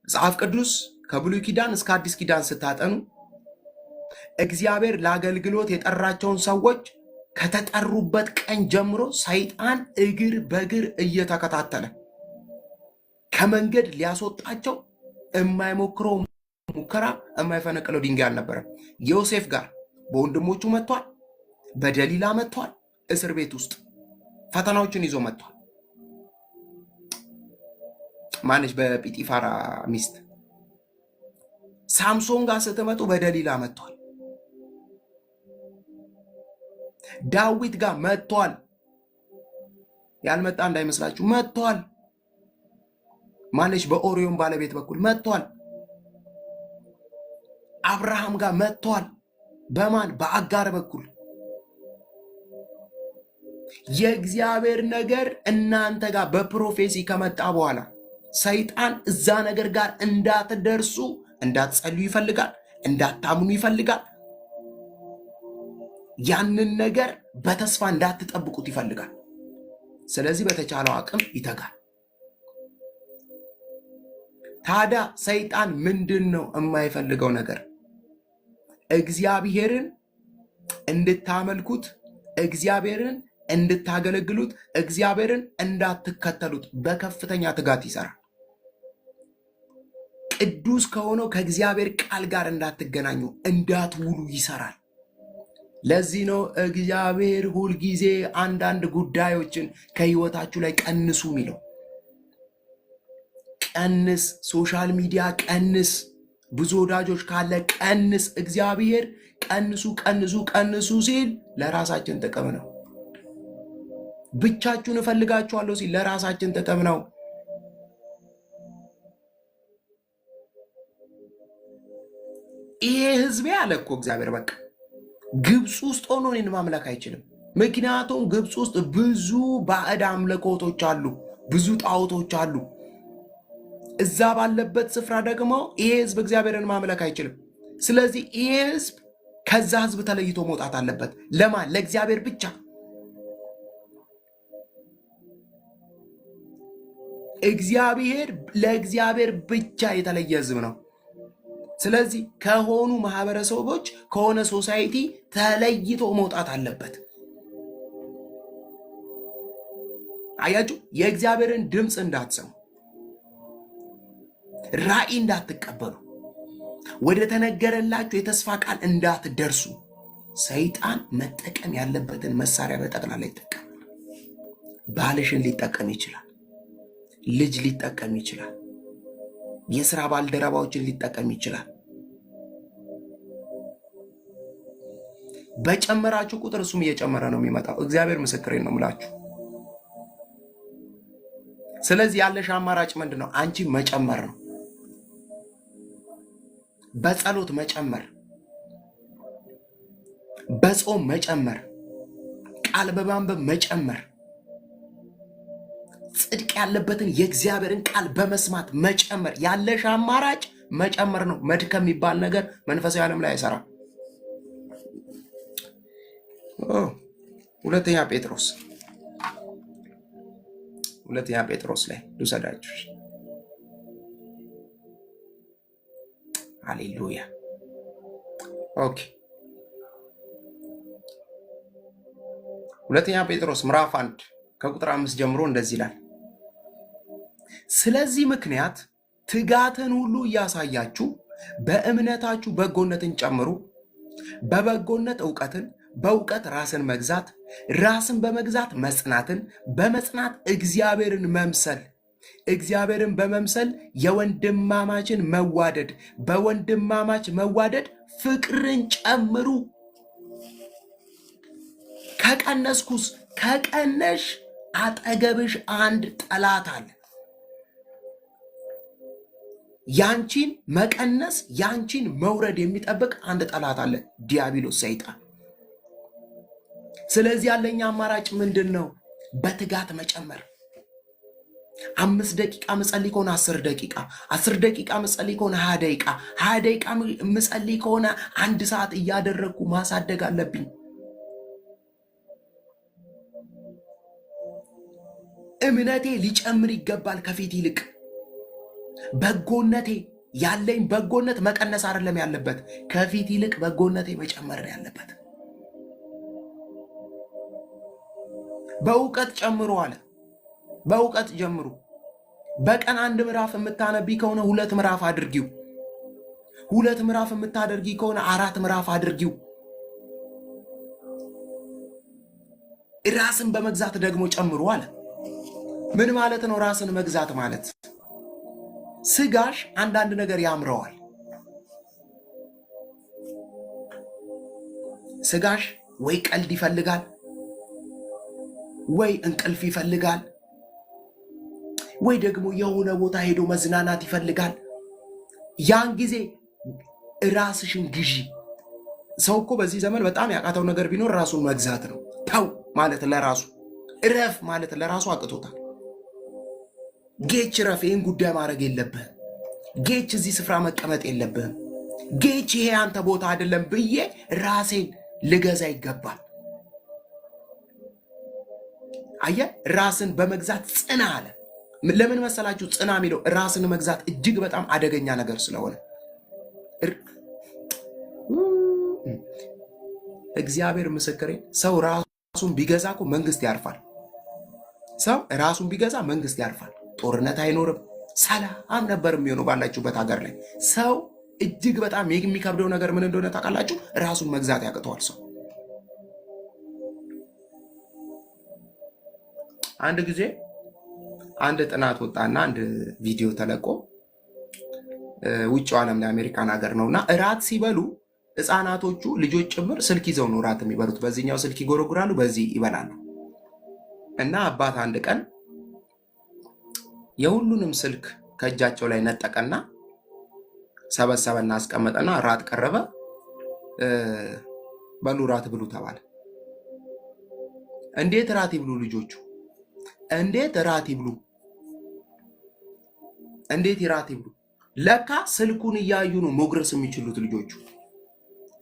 መጽሐፍ ቅዱስ ከብሉይ ኪዳን እስከ አዲስ ኪዳን ስታጠኑ እግዚአብሔር ለአገልግሎት የጠራቸውን ሰዎች ከተጠሩበት ቀን ጀምሮ ሰይጣን እግር በእግር እየተከታተለ ከመንገድ ሊያስወጣቸው የማይሞክረው ሙከራ የማይፈነቅለው ድንጋይ አልነበረም። ዮሴፍ ጋር በወንድሞቹ መጥቷል፣ በደሊላ መጥቷል፣ እስር ቤት ውስጥ ፈተናዎችን ይዞ መጥቷል። ማነች? በጲጢፋራ ሚስት። ሳምሶን ጋር ስትመጡ በደሊላ መጥቷል። ዳዊት ጋር መጥቷል። ያልመጣ እንዳይመስላችሁ መጥቷል። ማነች? በኦሪዮን ባለቤት በኩል መጥቷል። አብርሃም ጋር መጥቷል። በማን? በአጋር በኩል። የእግዚአብሔር ነገር እናንተ ጋር በፕሮፌሲ ከመጣ በኋላ ሰይጣን እዛ ነገር ጋር እንዳትደርሱ እንዳትጸልዩ ይፈልጋል፣ እንዳታምኑ ይፈልጋል። ያንን ነገር በተስፋ እንዳትጠብቁት ይፈልጋል። ስለዚህ በተቻለው አቅም ይተጋል። ታዲያ ሰይጣን ምንድን ነው የማይፈልገው ነገር? እግዚአብሔርን እንድታመልኩት፣ እግዚአብሔርን እንድታገለግሉት፣ እግዚአብሔርን እንዳትከተሉት በከፍተኛ ትጋት ይሰራል። ቅዱስ ከሆነው ከእግዚአብሔር ቃል ጋር እንዳትገናኙ፣ እንዳትውሉ ይሰራል። ለዚህ ነው እግዚአብሔር ሁልጊዜ አንዳንድ ጉዳዮችን ከህይወታችሁ ላይ ቀንሱ የሚለው። ቀንስ፣ ሶሻል ሚዲያ ቀንስ፣ ብዙ ወዳጆች ካለ ቀንስ። እግዚአብሔር ቀንሱ ቀንሱ ቀንሱ ሲል ለራሳችን ጥቅም ነው። ብቻችሁን እፈልጋችኋለሁ ሲል ለራሳችን ጥቅም ነው። ይሄ ህዝቤ አለ እኮ እግዚአብሔር። በቃ ግብፅ ውስጥ ሆኖ እኔን ማምለክ አይችልም። ምክንያቱም ግብፅ ውስጥ ብዙ ባዕድ አምልኮቶች አሉ፣ ብዙ ጣዖቶች አሉ። እዛ ባለበት ስፍራ ደግሞ ይሄ ህዝብ እግዚአብሔርን ማምለክ አይችልም። ስለዚህ ይሄ ህዝብ ከዛ ህዝብ ተለይቶ መውጣት አለበት። ለማን? ለእግዚአብሔር ብቻ። እግዚአብሔር ለእግዚአብሔር ብቻ የተለየ ህዝብ ነው። ስለዚህ ከሆኑ ማህበረሰቦች ከሆነ ሶሳይቲ ተለይቶ መውጣት አለበት። አያችሁ፣ የእግዚአብሔርን ድምፅ እንዳትሰሙ፣ ራእይ እንዳትቀበሉ፣ ወደ ተነገረላችሁ የተስፋ ቃል እንዳትደርሱ ሰይጣን መጠቀም ያለበትን መሳሪያ በጠቅላላ ይጠቀም። ባልሽን ሊጠቀም ይችላል። ልጅ ሊጠቀም ይችላል። የሥራ ባልደረባዎችን ሊጠቀም ይችላል። በጨመራችሁ ቁጥር እሱም እየጨመረ ነው የሚመጣው። እግዚአብሔር ምስክሬን ነው የምላችሁ። ስለዚህ ያለሽ አማራጭ ምንድን ነው? አንቺ መጨመር ነው። በጸሎት መጨመር፣ በጾም መጨመር፣ ቃል በማንበብ መጨመር፣ ጽድቅ ያለበትን የእግዚአብሔርን ቃል በመስማት መጨመር። ያለሽ አማራጭ መጨመር ነው። መድከም የሚባል ነገር መንፈሳዊ ዓለም ላይ አይሰራም። ሁለተኛ ጴጥሮስ ላይ ልውሰዳችሁ። ሃሌሉያ። ኦኬ፣ ሁለተኛ ጴጥሮስ ምዕራፍ 1 ከቁጥር 5 ጀምሮ እንደዚህ ይላል። ስለዚህ ምክንያት ትጋትን ሁሉ እያሳያችሁ በእምነታችሁ በጎነትን ጨምሩ፣ በበጎነት እውቀትን፣ በእውቀት ራስን መግዛት፣ ራስን በመግዛት መጽናትን፣ በመጽናት እግዚአብሔርን መምሰል፣ እግዚአብሔርን በመምሰል የወንድማማችን መዋደድ፣ በወንድማማች መዋደድ ፍቅርን ጨምሩ። ከቀነስኩስ ከቀነሽ አጠገብሽ አንድ ጠላት አለ። ያንቺን መቀነስ ያንቺን መውረድ የሚጠብቅ አንድ ጠላት አለ፣ ዲያብሎስ ሰይጣን። ስለዚህ ያለኛ አማራጭ ምንድን ነው? በትጋት መጨመር። 5 ደቂቃ ምጸልይ ከሆነ 10 ደቂቃ፣ 10 ደቂቃ ምጸልይ ከሆነ 20 ደቂቃ፣ 20 ደቂቃ ምጸልይ ከሆነ 1 ሰዓት እያደረግኩ ማሳደግ አለብኝ። እምነቴ ሊጨምር ይገባል ከፊት ይልቅ። በጎነቴ ያለኝ በጎነት መቀነስ አይደለም ያለበት፣ ከፊት ይልቅ በጎነቴ መጨመር ነው ያለበት። በእውቀት ጨምሩ አለ። በእውቀት ጀምሩ። በቀን 1 ምዕራፍ የምታነቢ ከሆነ 2 ምዕራፍ አድርጊው። 2 ምዕራፍ የምታደርጊ ከሆነ 4 ምዕራፍ አድርጊው። ራስን በመግዛት ደግሞ ጨምሩ አለ። ምን ማለት ነው ራስን መግዛት ማለት? ስጋሽ አንዳንድ ነገር ያምረዋል። ስጋሽ ወይ ቀልድ ይፈልጋል፣ ወይ እንቅልፍ ይፈልጋል፣ ወይ ደግሞ የሆነ ቦታ ሄዶ መዝናናት ይፈልጋል። ያን ጊዜ ራስሽን ግዢ። ሰው እኮ በዚህ ዘመን በጣም ያቃተው ነገር ቢኖር ራሱን መግዛት ነው። ተው ማለት ለራሱ፣ እረፍ ማለት ለራሱ አቅቶታል። ጌች ረፍ፣ ይህን ጉዳይ ማድረግ የለብህም። ጌች እዚህ ስፍራ መቀመጥ የለብህም። ጌች ይሄ አንተ ቦታ አይደለም ብዬ ራሴን ልገዛ ይገባል። አየ፣ ራስን በመግዛት ጽና አለ። ለምን መሰላችሁ? ጽና የሚለው ራስን መግዛት እጅግ በጣም አደገኛ ነገር ስለሆነ እግዚአብሔር ምስክሬ፣ ሰው ራሱን ቢገዛ እኮ መንግስት ያርፋል። ሰው ራሱን ቢገዛ መንግስት ያርፋል። ጦርነት አይኖርም፣ ሰላም ነበር የሚሆነው ባላችሁበት ሀገር ላይ። ሰው እጅግ በጣም የሚከብደው ነገር ምን እንደሆነ ታውቃላችሁ? ራሱን መግዛት ያቅተዋል ሰው። አንድ ጊዜ አንድ ጥናት ወጣና አንድ ቪዲዮ ተለቆ ውጭው ዓለም ላይ አሜሪካን ሀገር ነውና እራት ሲበሉ ህፃናቶቹ ልጆች ጭምር ስልክ ይዘው ነው እራት የሚበሉት። በዚህኛው ስልክ ይጎረጉራሉ፣ በዚህ ይበላሉ። እና አባት አንድ ቀን የሁሉንም ስልክ ከእጃቸው ላይ ነጠቀና ሰበሰበና አስቀመጠና ራት ቀረበ። በሉ ራት ብሉ ተባለ። እንዴት ራት ይብሉ ልጆቹ? እንዴት ራት ይብሉ? እንዴት ይራት ይብሉ? ለካ ስልኩን እያዩ ነው ሞግረስ የሚችሉት ልጆቹ።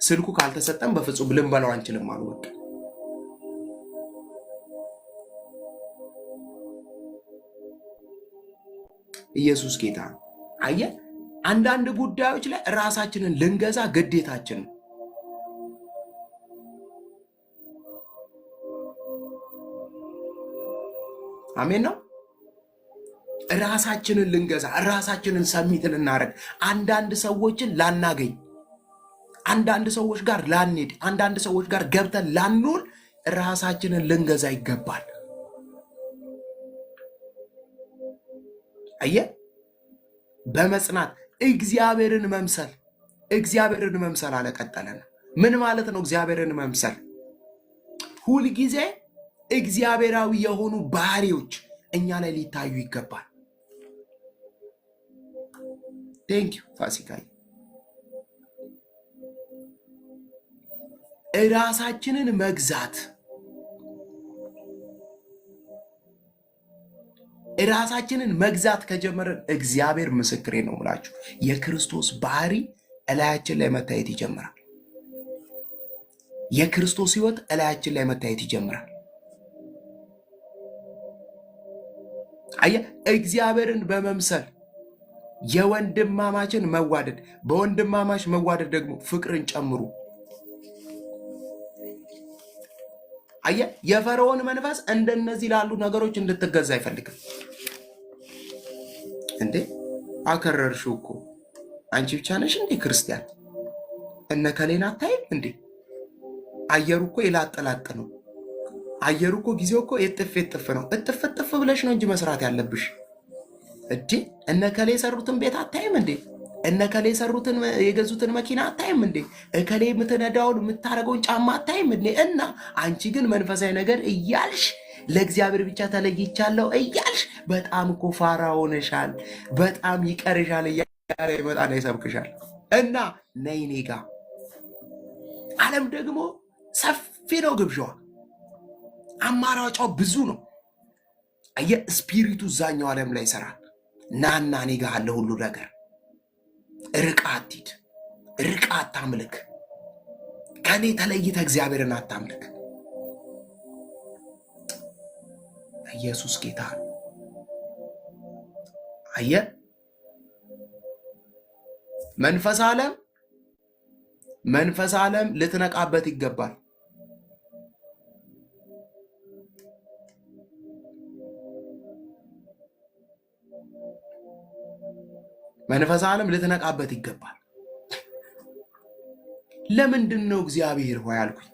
ስልኩ ካልተሰጠን በፍጹም ልንበላው አንችልም አሉ። በቃ ኢየሱስ ጌታ ነው። አየህ፣ አንዳንድ ጉዳዮች ላይ ራሳችንን ልንገዛ ግዴታችን ነው። አሜን ነው። ራሳችንን ልንገዛ፣ ራሳችንን ሰሚት ልናደርግ፣ አንዳንድ ሰዎችን ላናገኝ፣ አንዳንድ ሰዎች ጋር ላንሄድ፣ አንዳንድ ሰዎች ጋር ገብተን ላንውል ራሳችንን ልንገዛ ይገባል። አየህ፣ በመጽናት እግዚአብሔርን መምሰል አለቀጠለን። ምን ማለት ነው እግዚአብሔርን መምሰል? ሁልጊዜ እግዚአብሔራዊ የሆኑ ባህሪዎች እኛ ላይ ሊታዩ ይገባል። ቴንኪው ፋሲካይ። ራሳችንን መግዛት፣ ራሳችንን መግዛት ከጀመረን እግዚአብሔር ምስክሬ ነው የምላችሁ የክርስቶስ ባህሪ እላያችን ላይ መታየት ይጀምራል። የክርስቶስ ሕይወት እላያችን ላይ መታየት ይጀምራል። አየህ፣ እግዚአብሔርን በመምሰል የወንድማማችን መዋደድ፣ በወንድማማች መዋደድ ደግሞ ፍቅርን ጨምሩ። አየህ፣ የፈርዖን መንፈስ እንደነዚህ ላሉ ነገሮች እንድትገዛ አይፈልግም። እንዴ አከረርሽው እኮ አንቺ ብቻ ነሽ እንዴ ክርስቲያን? እነ ከሌን አታይም እንዴ? አየሩ እኮ የላጠላጥ ነው። አየሩ እኮ ጊዜው እኮ የጥፍ ነው። እጥፍ ብለሽ ነው እንጂ መስራት ያለብሽ። እዴ እነ ከሌ የሰሩትን ቤት አታይም እንዴ? እነ ከሌ የሰሩትን የገዙትን መኪና አታይም እንዴ? እከሌ የምትነዳውን የምታደርገውን ጫማ አታይም እንዴ? እና አንቺ ግን መንፈሳዊ ነገር እያልሽ ለእግዚአብሔር ብቻ ተለይቻለሁ እያልሽ በጣም እኮ ፋራ ሆነሻል፣ በጣም ይቀርሻል እያለ ይመጣና ይሰብክሻል። እና ነይ እኔ ጋ። ዓለም ደግሞ ሰፊ ነው ግብዣዋ፣ አማራጫው ብዙ ነው። አየህ፣ ስፒሪቱ እዛኛው ዓለም ላይ ይሰራል። ናና እኔ ጋ አለ ሁሉ ነገር። ርቃ አትሂድ፣ ርቃ አታምልክ። ከኔ ተለይተ እግዚአብሔርን አታምልክ። ኢየሱስ ጌታ ነው። አየህ፣ መንፈስ ዓለም ልትነቃበት ይገባል። መንፈስ ዓለም ልትነቃበት ይገባል። ለምንድን ነው እግዚአብሔር ሆይ አልኩኝ?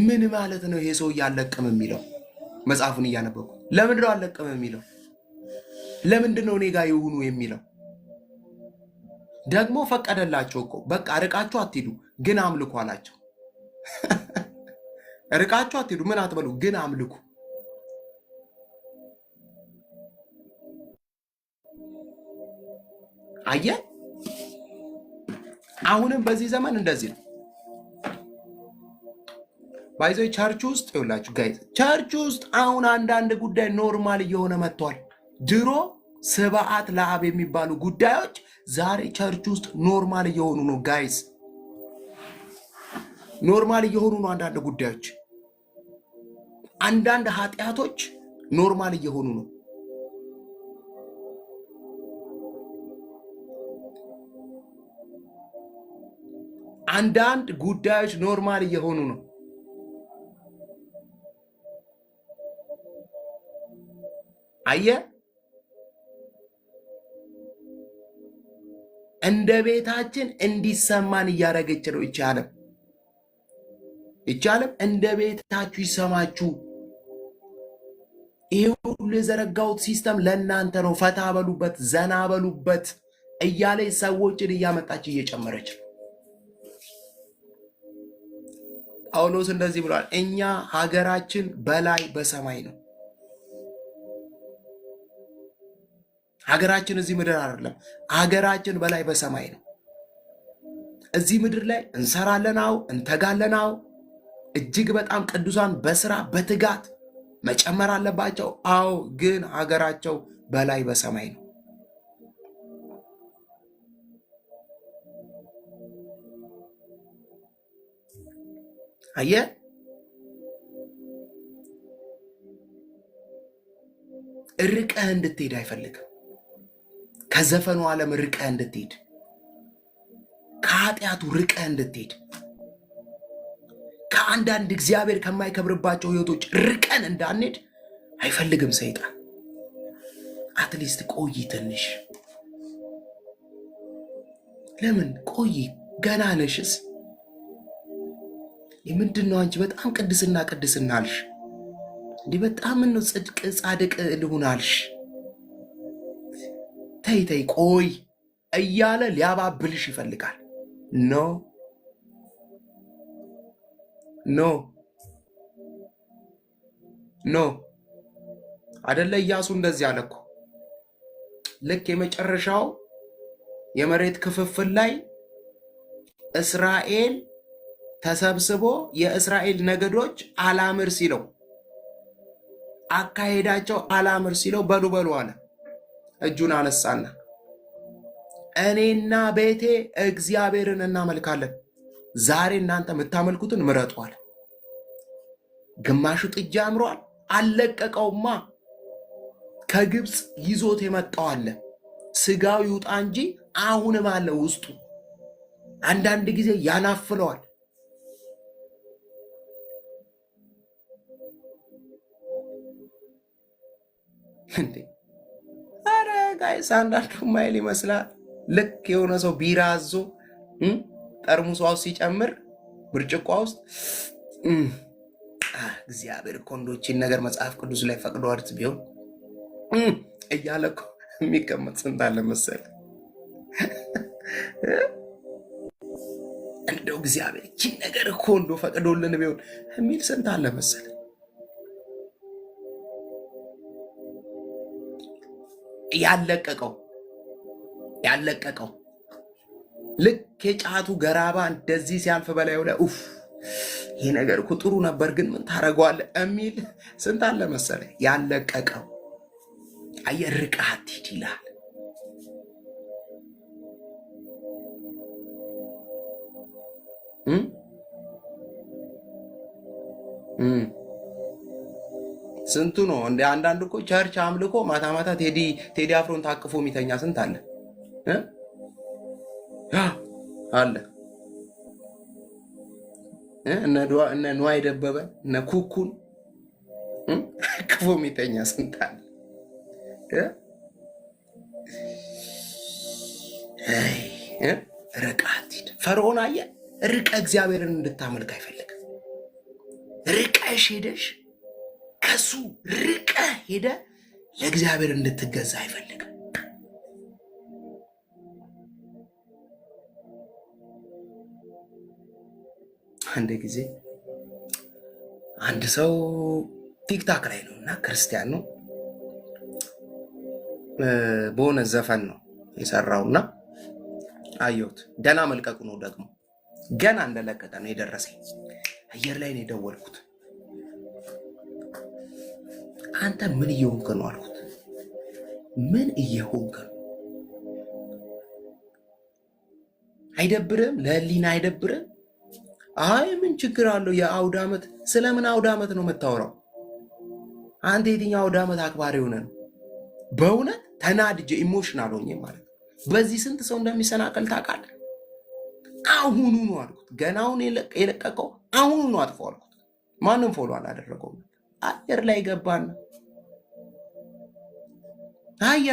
ምን ማለት ነው ይሄ ሰው እያለቅም የሚለው? መጽሐፉን እያነበብኩ ለምንድን ነው አለቅም የሚለው? ለምንድን ነው እኔ ጋር ይሁኑ የሚለው? ደግሞ ፈቀደላቸው እኮ። በቃ ርቃችሁ አትሂዱ ግን አምልኩ አላቸው። ርቃችሁ አትሂዱ ምን አትበሉ ግን አምልኩ። አየህ፣ አሁንም በዚህ ዘመን እንደዚህ ነው። ባይዞ ቸርች ውስጥ ይውላችሁ ጋይዝ፣ ቸርች ውስጥ አሁን አንዳንድ ጉዳይ ኖርማል እየሆነ መጥቷል። ድሮ ስብዓት ለአብ የሚባሉ ጉዳዮች ዛሬ ቸርች ውስጥ ኖርማል እየሆኑ ነው ጋይዝ፣ ኖርማል እየሆኑ ነው። አንዳንድ ጉዳዮች፣ አንዳንድ ኃጢአቶች ኖርማል እየሆኑ ነው። አንዳንድ ጉዳዮች ኖርማል እየሆኑ ነው። አየህ፣ እንደ ቤታችን እንዲሰማን እያደረገች ነው ይቺ ዓለም። እንደ ቤታችሁ ይሰማችሁ። ይሄ ሁሉ የዘረጋሁት ሲስተም ለእናንተ ነው። ፈታ በሉበት፣ ዘና በሉበት እያለ ሰዎችን እያመጣች እየጨመረች ነው። ጳውሎስ እንደዚህ ብሏል፣ እኛ ሀገራችን በላይ በሰማይ ነው። ሀገራችን እዚህ ምድር አይደለም። ሀገራችን በላይ በሰማይ ነው። እዚህ ምድር ላይ እንሰራለን፣ እንተጋለን። እጅግ በጣም ቅዱሳን በስራ በትጋት መጨመር አለባቸው። ግን ሀገራቸው በላይ በሰማይ ነው። አየህ፣ ርቀህ እንድትሄድ አይፈልግም። ከዘፈኑ ዓለም ርቀህ እንድትሄድ፣ ከኃጢአቱ ርቀህ እንድትሄድ፣ ከአንዳንድ እግዚአብሔር ከማይከብርባቸው ህይወቶች ርቀን እንዳንሄድ አይፈልግም ሰይጣን። አትሊስት ቆይ ትንሽ። ለምን ቆይ? ገና ነሽስ። ምንድን ነው አንቺ በጣም ቅድስና ቅድስና አልሽ እንዲህ፣ በጣም ነው ጽድቅ ጻድቅ ልሁን አልሽ። ተይ ተይ ቆይ እያለ ሊያባብልሽ ይፈልጋል። ኖ ኖ ኖ አደለ። ኢያሱ እንደዚህ አለ እኮ ልክ የመጨረሻው የመሬት ክፍፍል ላይ እስራኤል ተሰብስቦ የእስራኤል ነገዶች አላምር ሲለው፣ አካሄዳቸው አላምር ሲለው በሉ በሉ አለ። እጁን አነሳና እኔና ቤቴ እግዚአብሔርን እናመልካለን፣ ዛሬ እናንተ የምታመልኩትን ምረጡ አለ። ግማሹ ጥጃ አምሯል፣ አልለቀቀውማ። ከግብፅ ይዞት የመጣው አለ። ስጋው ይውጣ እንጂ አሁንም አለ ውስጡ። አንዳንድ ጊዜ ያናፍለዋል። እንዴ አረ ጋይስ፣ አንዳንዱ ማይል ይመስላል ልክ የሆነ ሰው ቢራ አዞ ጠርሙሷ ውስጥ ሲጨምር ብርጭቋ ውስጥ እግዚአብሔር ኮንዶችን ነገር መጽሐፍ ቅዱስ ላይ ፈቅዶ አርት ቢሆን እያለ እኮ የሚቀመጥ ስንት አለ መሰለህ። እንደው እግዚአብሔር ይህችን ነገር እኮ እንደው ፈቅዶልን ቢሆን የሚል ስንት አለ መሰለህ። ያለቀቀው ልክ የጫቱ ገራባ እንደዚህ ሲያልፍ በላይ ወደ ኡፍ ይሄ ነገር እኮ ጥሩ ነበር ግን ምን ታረገዋለህ የሚል ስንት አለ መሰለህ። ያለቀቀው አየህ፣ ርቀህ አትሂድ ይልሃል። ስንቱ ነው እንደ አንዳንድ እኮ ቸርች አምልኮ ማታ ማታ ቴዲ አፍሮን ታቅፎ የሚተኛ ስንት አለ አለ። እነ ንዋይ ደበበ እነ ኩኩን አቅፎ የሚተኛ ስንት አለ። ርቀህ አትሂድ። ፈርዖን አየህ፣ ርቀህ እግዚአብሔርን እንድታመልክ አይፈልግም። ርቀሽ ሄደሽ ከሱ ርቀህ ሄደ ለእግዚአብሔር እንድትገዛ አይፈልግም። አንድ ጊዜ አንድ ሰው ቲክታክ ላይ ነው እና ክርስቲያን ነው፣ በሆነ ዘፈን ነው የሰራውና አየሁት። ገና መልቀቁ ነው ደግሞ ገና እንደለቀቀ ነው የደረሰኝ። አየር ላይ ነው የደወልኩት። አንተ ምን እየሆንክ ነው አልኩት። ምን እየሆንክ ነው? አይደብርም? ለህሊና አይደብርም? አይ ምን ችግር አለው? የአውደ ዓመት ስለምን አውደ ዓመት ነው የምታወራው? አንተ የትኛው አውደ ዓመት አክባሪ ሆነ ነው? በእውነት ተናድጄ ኢሞሽናል ሆኜ ማለት ነው። በዚህ ስንት ሰው እንደሚሰናከል ታውቃለህ? አሁኑ ነው አልኩት። ገናውን የለቀቀው አሁኑ ነው አጥፈው አልኩት። ማንም ፎሎ አላደረገውም። አየር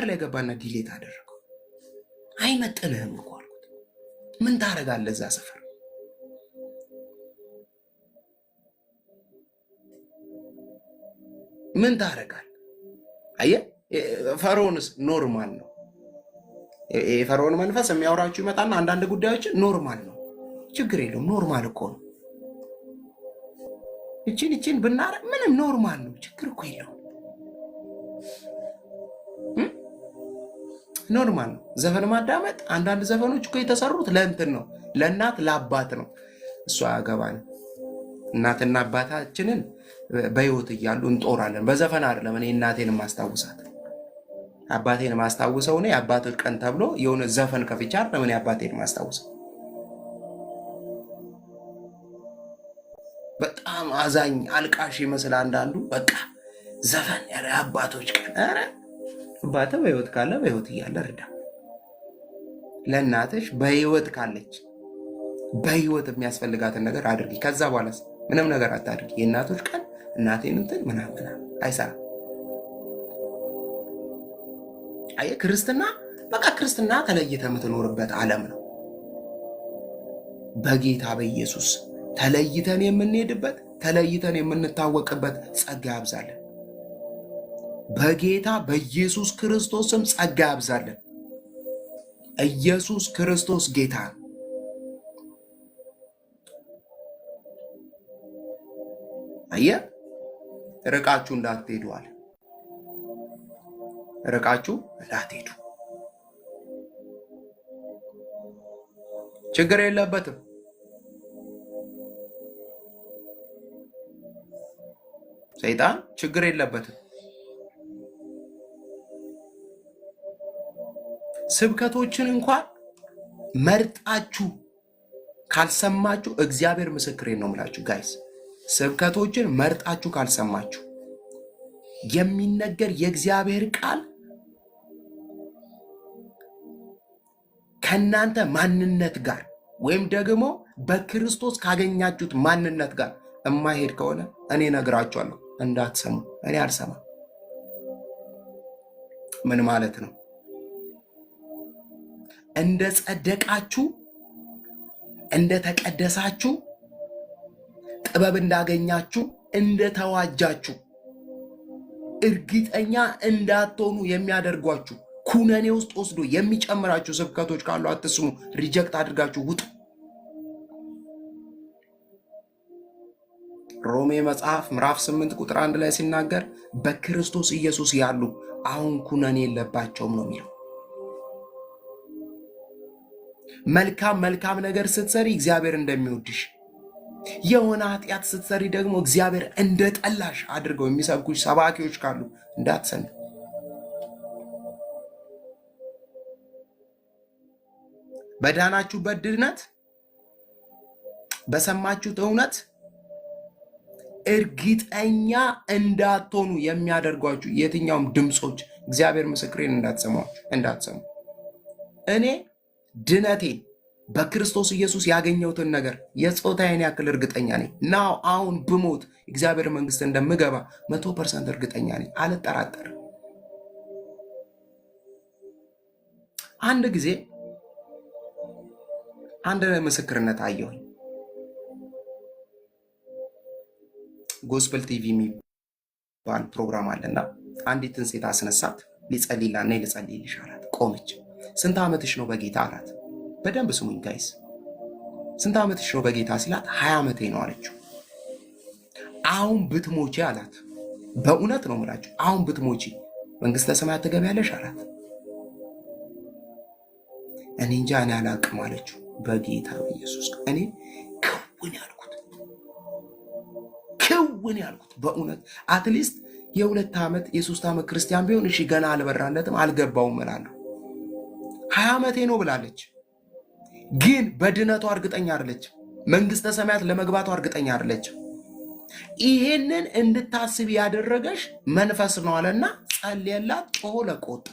ላይ ገባና ዲሌት አደረገው። አይመጥንህም እኮ አልኩት። ምን ታደርጋለህ እዛ ሰፈር? ምን ታደርጋለህ? አየህ፣ ፈርዖንስ ኖርማል ነው። የፈርዖን መንፈስ የሚያወራችሁ ይመጣና አንዳንድ ጉዳዮች ኖርማል ነው፣ ችግር የለውም፣ ኖርማል እኮ ነው። እቺን ብናረግ ምንም ኖርማል ነው፣ ችግር እኮ የለውም፣ ኖርማል ነው። ዘፈን ማዳመጥ፣ አንዳንድ ዘፈኖች እኮ የተሰሩት ለእንትን ነው፣ ለእናት ለአባት ነው። እሷ ያገባን እናትና አባታችንን በህይወት እያሉ እንጦራለን። በዘፈን አይደለም። እኔ እናቴን ማስታውሳት አባቴን ማስታውሰው ነው። የአባቶች ቀን ተብሎ የሆነ ዘፈን ከፍቻ አይደለም እኔ አባቴን ማስታውሰው። በጣም አዛኝ አልቃሽ ይመስል አንዳንዱ በቃ ዘፈን ያለ አባቶች ቀን። ኧረ አባትህ በህይወት ካለ በህይወት እያለ ርዳ። ለእናትሽ በህይወት ካለች በህይወት የሚያስፈልጋትን ነገር አድርጊ። ከዛ በኋላ ምንም ነገር አታድርጊ። የእናቶች ቀን እናቴን እንትን ምናምን አይሰራም። አየህ ክርስትና በቃ ክርስትና ተለይተ የምትኖርበት ዓለም ነው። በጌታ በኢየሱስ ተለይተን የምንሄድበት ተለይተን የምንታወቅበት ጸጋ ያብዛለን። በጌታ በኢየሱስ ክርስቶስም ጸጋ ያብዛለን። ኢየሱስ ክርስቶስ ጌታ ነው። አየህ ርቃችሁ እንዳትሄዱ አለ። ርቃችሁ እንዳትሄዱ። ችግር የለበትም። ሰይጣን ችግር የለበትም። ስብከቶችን እንኳን መርጣችሁ ካልሰማችሁ እግዚአብሔር ምስክሬን ነው የምላችሁ ጋይስ። ስብከቶችን መርጣችሁ ካልሰማችሁ የሚነገር የእግዚአብሔር ቃል ከእናንተ ማንነት ጋር ወይም ደግሞ በክርስቶስ ካገኛችሁት ማንነት ጋር የማይሄድ ከሆነ እኔ ነግራችኋለሁ እንዳትሰሙ። እኔ አልሰማም። ምን ማለት ነው? እንደ ጸደቃችሁ እንደ ተቀደሳችሁ ጥበብ እንዳገኛችሁ እንደተዋጃችሁ እርግጠኛ እንዳትሆኑ የሚያደርጓችሁ ኩነኔ ውስጥ ወስዶ የሚጨምራችሁ ስብከቶች ካሉ አትስሙ። ሪጀክት አድርጋችሁ ውጡ። ሮሜ መጽሐፍ ምዕራፍ 8 ቁጥር 1 ላይ ሲናገር በክርስቶስ ኢየሱስ ያሉ አሁን ኩነኔ የለባቸውም ነው የሚለው። መልካም ነገር ስትሰሪ እግዚአብሔር እንደሚወድሽ፣ የሆነ ኃጢአት ስትሰሪ ደግሞ እግዚአብሔር እንደጠላሽ አድርገው የሚሰብኩሽ ሰባኪዎች ካሉ እንዳትሰሙ። በዳናችሁበት ድነት በሰማችሁት እውነት እርግጠኛ እንዳትሆኑ የሚያደርጓችሁ የትኛውም ድምፆች እግዚአብሔር ምስክሬን እንዳትሰሙ። እኔ ድነቴን በክርስቶስ ኢየሱስ ያገኘሁትን ነገር የጾታዬን ያክል እርግጠኛ ነኝ። ናው አሁን ብሞት እግዚአብሔር መንግስት እንደምገባ 100% እርግጠኛ ነኝ። አልጠራጠርም። አንድ ጊዜ አንድ ምስክርነት አየሁኝ። ጎስፐል ቲቪ የሚባል ፕሮግራም አለና አንዲትን ሴት አስነሳት። ሊጸልይላት ነይ ልጸልይልሽ አላት። ቆመች። ስንት ዓመትሽ ነው በጌታ አላት። በደንብ ስሙኝ ጋይስ። ስንት ዓመትሽ ነው በጌታ ሲላት 20 ዓመቴ ነው አለችው። አሁን ብትሞቺ አላት። በእውነት ነው የምላችሁ፣ አሁን ብትሞቺ መንግስተ ሰማያት ትገቢያለሽ አላት። እኔ እንጃ እኔ አላቅም አለችው። በጌታ በኢየሱስ እኔ ክውን ያልኩት በእውነት አትሊስት የ2 ዓመት የ3 ዓመት ክርስቲያን ቢሆን እሺ ገና አልበራለትም አልገባውም እላለሁ። 20 ዓመቴ ነው ብላለች። ግን በድነቷ እርግጠኛ አይደለች። መንግስተ ሰማያት ለመግባቷ እርግጠኛ አይደለች። ይሄንን እንድታስብ ያደረገሽ መንፈስ ነው አለና ጸልየላት ጮሆ ለቆጣ።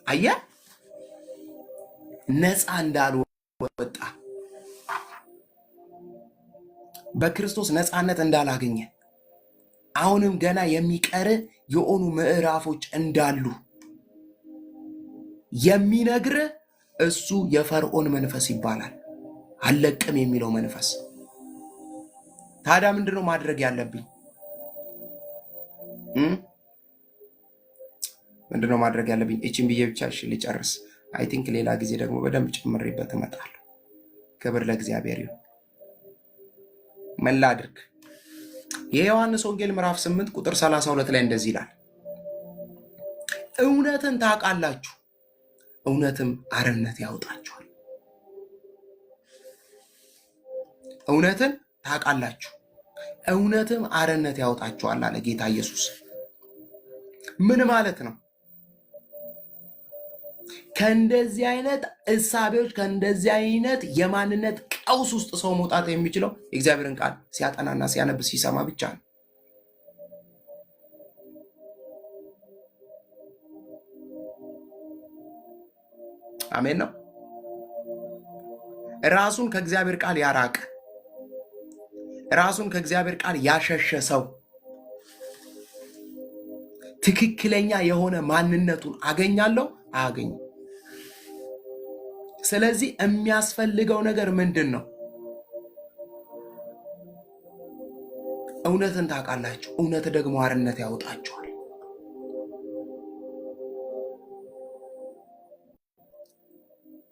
አያ ነፃ እንዳልወጣ በክርስቶስ ነፃነት እንዳላገኘ አሁንም ገና የሚቀር የሆኑ ምዕራፎች እንዳሉ የሚነግር እሱ የፈርዖን መንፈስ ይባላል። አለቅም የሚለው መንፈስ። ታዲያ ምንድነው ማድረግ ያለብኝ? ምንድነው ማድረግ ያለብኝ? እቺን ብዬ ብቻ እሺ ልጨርስ። አይ ቲንክ ሌላ ጊዜ ደግሞ በደንብ ጨምሬበት እመጣለሁ። ክብር ለእግዚአብሔር ይሁን። ምን ላድርግ? የዮሐንስ ወንጌል ምዕራፍ 8 ቁጥር 32 ላይ እንደዚህ ይላል፣ እውነትን ታውቃላችሁ፣ እውነትም አርነት ያወጣችኋል። እውነትን ታውቃላችሁ፣ እውነትም አርነት ያወጣችኋል አለ ጌታ ኢየሱስ። ምን ማለት ነው? ከእንደዚህ አይነት እሳቤዎች ከእንደዚህ አይነት የማንነት ቀውስ ውስጥ ሰው መውጣት የሚችለው የእግዚአብሔርን ቃል ሲያጠናና ሲያነብ ሲሰማ ብቻ ነው። አሜን ነው። ራሱን ከእግዚአብሔር ቃል ያራቀ ራሱን ከእግዚአብሔር ቃል ያሸሸ ሰው ትክክለኛ የሆነ ማንነቱን አገኛለሁ አያገኝም። ስለዚህ የሚያስፈልገው ነገር ምንድን ነው? እውነትን ታውቃላችሁ፣ እውነት ደግሞ አርነት ያወጣችኋል።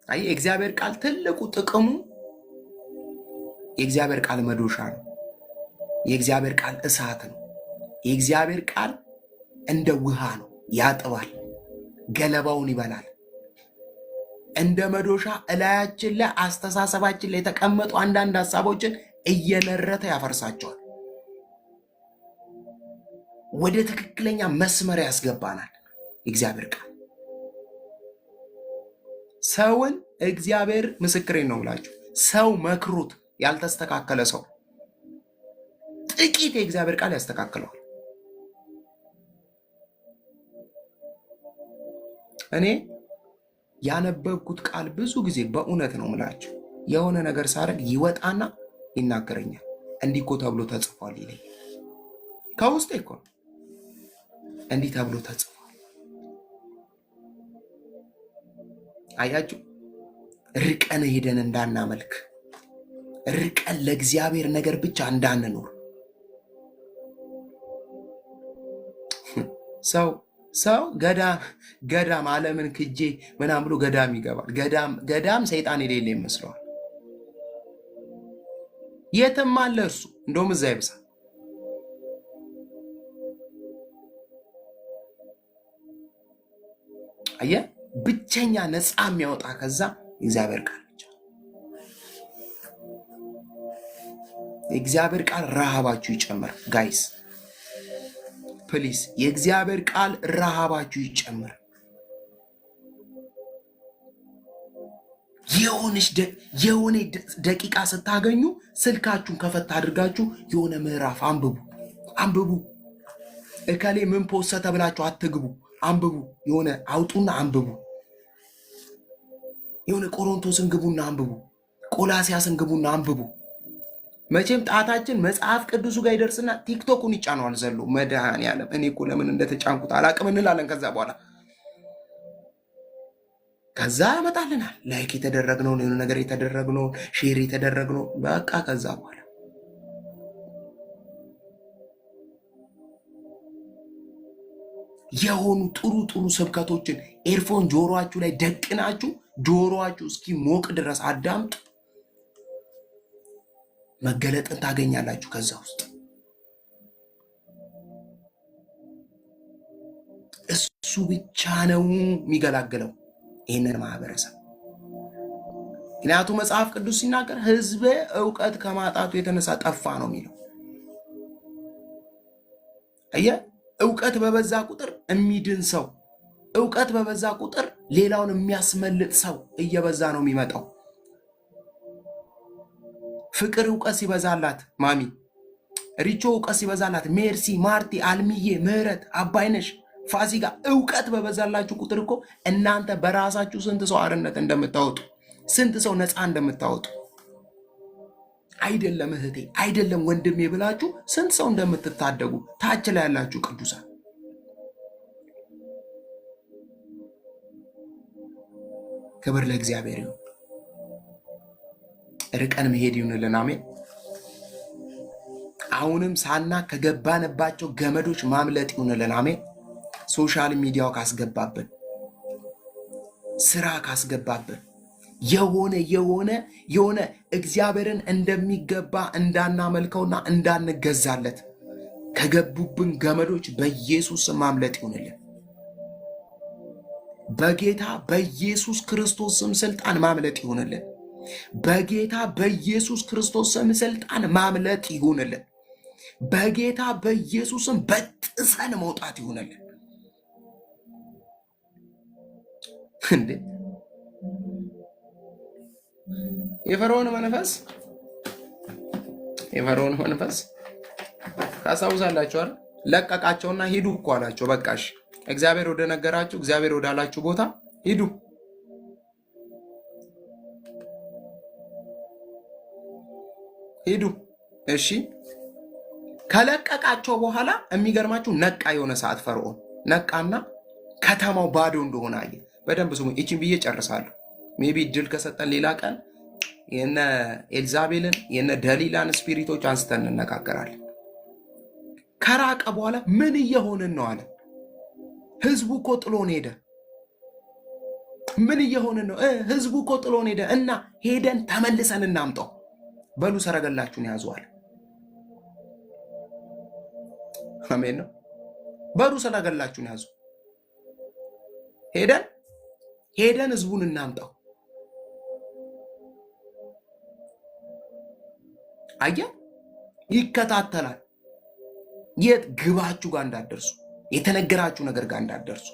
አይ የእግዚአብሔር ቃል ትልቁ ጥቅሙ የእግዚአብሔር ቃል መዶሻ ነው። የእግዚአብሔር ቃል እሳት ነው። የእግዚአብሔር ቃል እንደ ውሃ ነው፣ ያጥባል፣ ገለባውን ይበላል። እንደ መዶሻ እላያችን ላይ አስተሳሰባችን ላይ የተቀመጡ አንዳንድ ሐሳቦችን እየነረተ ያፈርሳቸዋል። ወደ ትክክለኛ መስመር ያስገባናል። የእግዚአብሔር ቃል ሰውን እግዚአብሔር ምስክሬን ነው ብላችሁ ሰው መክሩት ያልተስተካከለ ሰው ጥቂት የእግዚአብሔር ቃል ያስተካክለዋል። እኔ ያነበብኩት ቃል ብዙ ጊዜ በእውነት ነው ምላችሁ የሆነ ነገር ሳደርግ ይወጣና ይናገረኛል። እንዲህ እኮ ተብሎ ተጽፏል ይለኝ። ከውስጤ እኮ እንዲህ ተብሎ ተጽፏል። አያችሁ፣ ርቀን ሄደን እንዳናመልክ፣ ርቀን ለእግዚአብሔር ነገር ብቻ እንዳንኖር ሰው ገዳም ዓለምን ክጄ ምናምን ብሎ ገዳም ይገባል። ገዳም ሰይጣን የሌለ ይመስለዋል። የትም አለ እርሱ፣ እንደውም እዛ ይብሳል። አየ ብቸኛ ነፃ የሚያወጣ ከዛ እግዚአብሔር ቃል ብቻ። የእግዚአብሔር ቃል ረሃባችሁ ይጨምር ጋይስ ፕሊስ። የእግዚአብሔር ቃል ረሃባችሁ ይጨምር። የሆነ ደቂቃ ስታገኙ ስልካችሁን ከፈታ አድርጋችሁ የሆነ ምዕራፍ አንብቡ። እከሌ ምን ፖሰተ ብላችሁ አትግቡ። አንብቡ። የሆነ አውጡና አንብቡ። የሆነ ቆሮንቶስን ግቡና አንብቡ። ቆላሲያስን ግቡና አንብቡ። መቼም ጣታችን መጽሐፍ ቅዱሱ ጋር ይደርስና ቲክቶኩን ይጫነዋል ዘሎ። መድኃኔዓለም እኔ እኮ ለምን እንደተጫንኩት አላቅም እንላለን። ከዛ ያመጣልናል ላይክ የተደረግነውን የሆነ ነገር የተደረግነውን ሼር የተደረግነውን በቃ ከዛ በኋላ የሆኑ ጥሩ ስብከቶችን ኤርፎን ጆሮአችሁ ላይ ደቅናችሁ ጆሮአችሁ እስኪ ሞቅ ድረስ አዳምጡ። መገለጥን ታገኛላችሁ። ከዛ ውስጥ እሱ ብቻ ነው የሚገላግለው ይህንን ማህበረሰብ። ምክንያቱም መጽሐፍ ቅዱስ ሲናገር ሕዝብ እውቀት ከማጣቱ የተነሳ ጠፋ ነው የሚለው። እውቀት በበዛ ቁጥር የሚድን ሰው፣ እውቀት በበዛ ቁጥር ሌላውን የሚያስመልጥ ሰው እየበዛ ነው የሚመጣው። ፍቅር እውቀት ሲበዛላት፣ ማሚ ሪቾ እውቀት ሲበዛላት፣ ሜርሲ፣ ማርቲ፣ አልሚዬ፣ ምህረት፣ አባይነሽ፣ ፋሲካ እውቀት በበዛላችሁ ቁጥር እኮ እናንተ በራሳችሁ ስንት ሰው አርነት እንደምታወጡ፣ ስንት ሰው ነፃ እንደምታወጡ አይደለም እህቴ አይደለም ወንድሜ ብላችሁ ስንት ሰው እንደምትታደጉ ታች ላይ ያላችሁ ቅዱሳን ክብር ለእግዚአብሔር ይሁን። ርቀን መሄድ ይሁንልን። አሜን። አሁንም ሳና ከገባንባቸው ገመዶች ማምለጥ ይሁንልን። አሜን። ሶሻል ሚዲያው ካስገባብን፣ ስራ ካስገባብን፣ የሆነ እግዚአብሔርን እንደሚገባ እንዳናመልከውና እንዳንገዛለት ከገቡብን ገመዶች በኢየሱስ ማምለጥ ይሁንልን። በጌታ በኢየሱስ ክርስቶስ ስም ስልጣን ማምለጥ ይሁንልን። በጌታ በኢየሱስ ክርስቶስ ስም ስልጣን ማምለጥ ይሁንልን። በጌታ በኢየሱስ ስም በጥሰን መውጣት ይሁንልን። እንዴ የፈርዖን መንፈስ ታስታውሳላችሁ አይደል? ለቀቃቸውና ሂዱ እኮ አላቸው። በቃሽ እግዚአብሔር ወደ ነገራችሁ፣ እግዚአብሔር ወዳላችሁ ቦታ ሂዱ። እሺ ከለቀቃቸው በኋላ የሚገርማችሁ ነቃ። የሆነ ሰዓት ፈርዖን ነቃና ከተማው ባዶ እንደሆነ አየ። በደንብ ስሙ። ይቺን ብዬ ጨርሳለሁ። ሜቢ ድል ከሰጠን ሌላ ቀን የነ ኤልዛቤልን የነ ደሊላን ስፒሪቶች አንስተን እንነጋገራለን። ከራቀ በኋላ ምን እየሆንን ነው አለ። ህዝቡ እኮ ጥሎን ሄደ። ምን እየሆንን ነው? ህዝቡ እኮ ጥሎን ሄደ እና ሄደን ተመልሰን እናምጣው። በሉ ሰረገላችሁን ያዙዋል። አሜን ነው። በሉ ሰረገላችሁን ያዙ። ሄደን ህዝቡን እናምጣው። አየ ይከታተላል። የት ግባችሁ ጋር እንዳትደርሱ፣ የተነገራችሁ ነገር ጋር እንዳትደርሱ።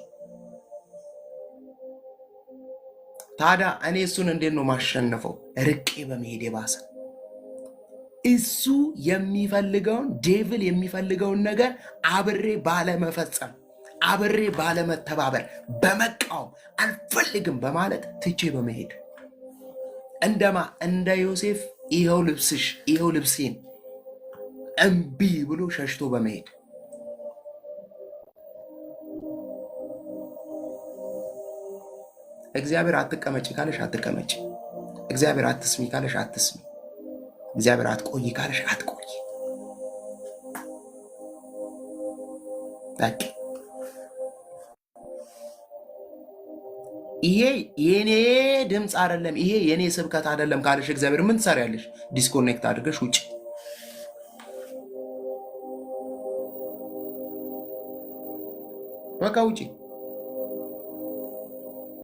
ታዲያ እኔ እሱን እንዴት ነው ማሸነፈው? ርቄ በመሄድ የባሰ እሱ የሚፈልገውን ዴቪል የሚፈልገውን ነገር አብሬ ባለመፈጸም፣ አብሬ ባለመተባበር፣ በመቃወም አልፈልግም በማለት ትቼ በመሄድ እንደ ዮሴፍ ይኸው ልብስሽ ይኸው ልብሴን እምቢ ብሎ ሸሽቶ በመሄድ እግዚአብሔር አትቀመጪ ካለሽ አትቀመጪ፣ እግዚአብሔር አትስሚ ካለሽ አትስሚ፣ እግዚአብሔር አትቆይ ካለሽ አትቆይ። በቃ ይሄ የኔ ድምፅ አይደለም፣ ይሄ የኔ ስብከት አይደለም ካለሽ እግዚአብሔር ምን ትሰሪያለሽ? ዲስኮኔክት አድርገሽ ውጭ። በቃ ውጪ።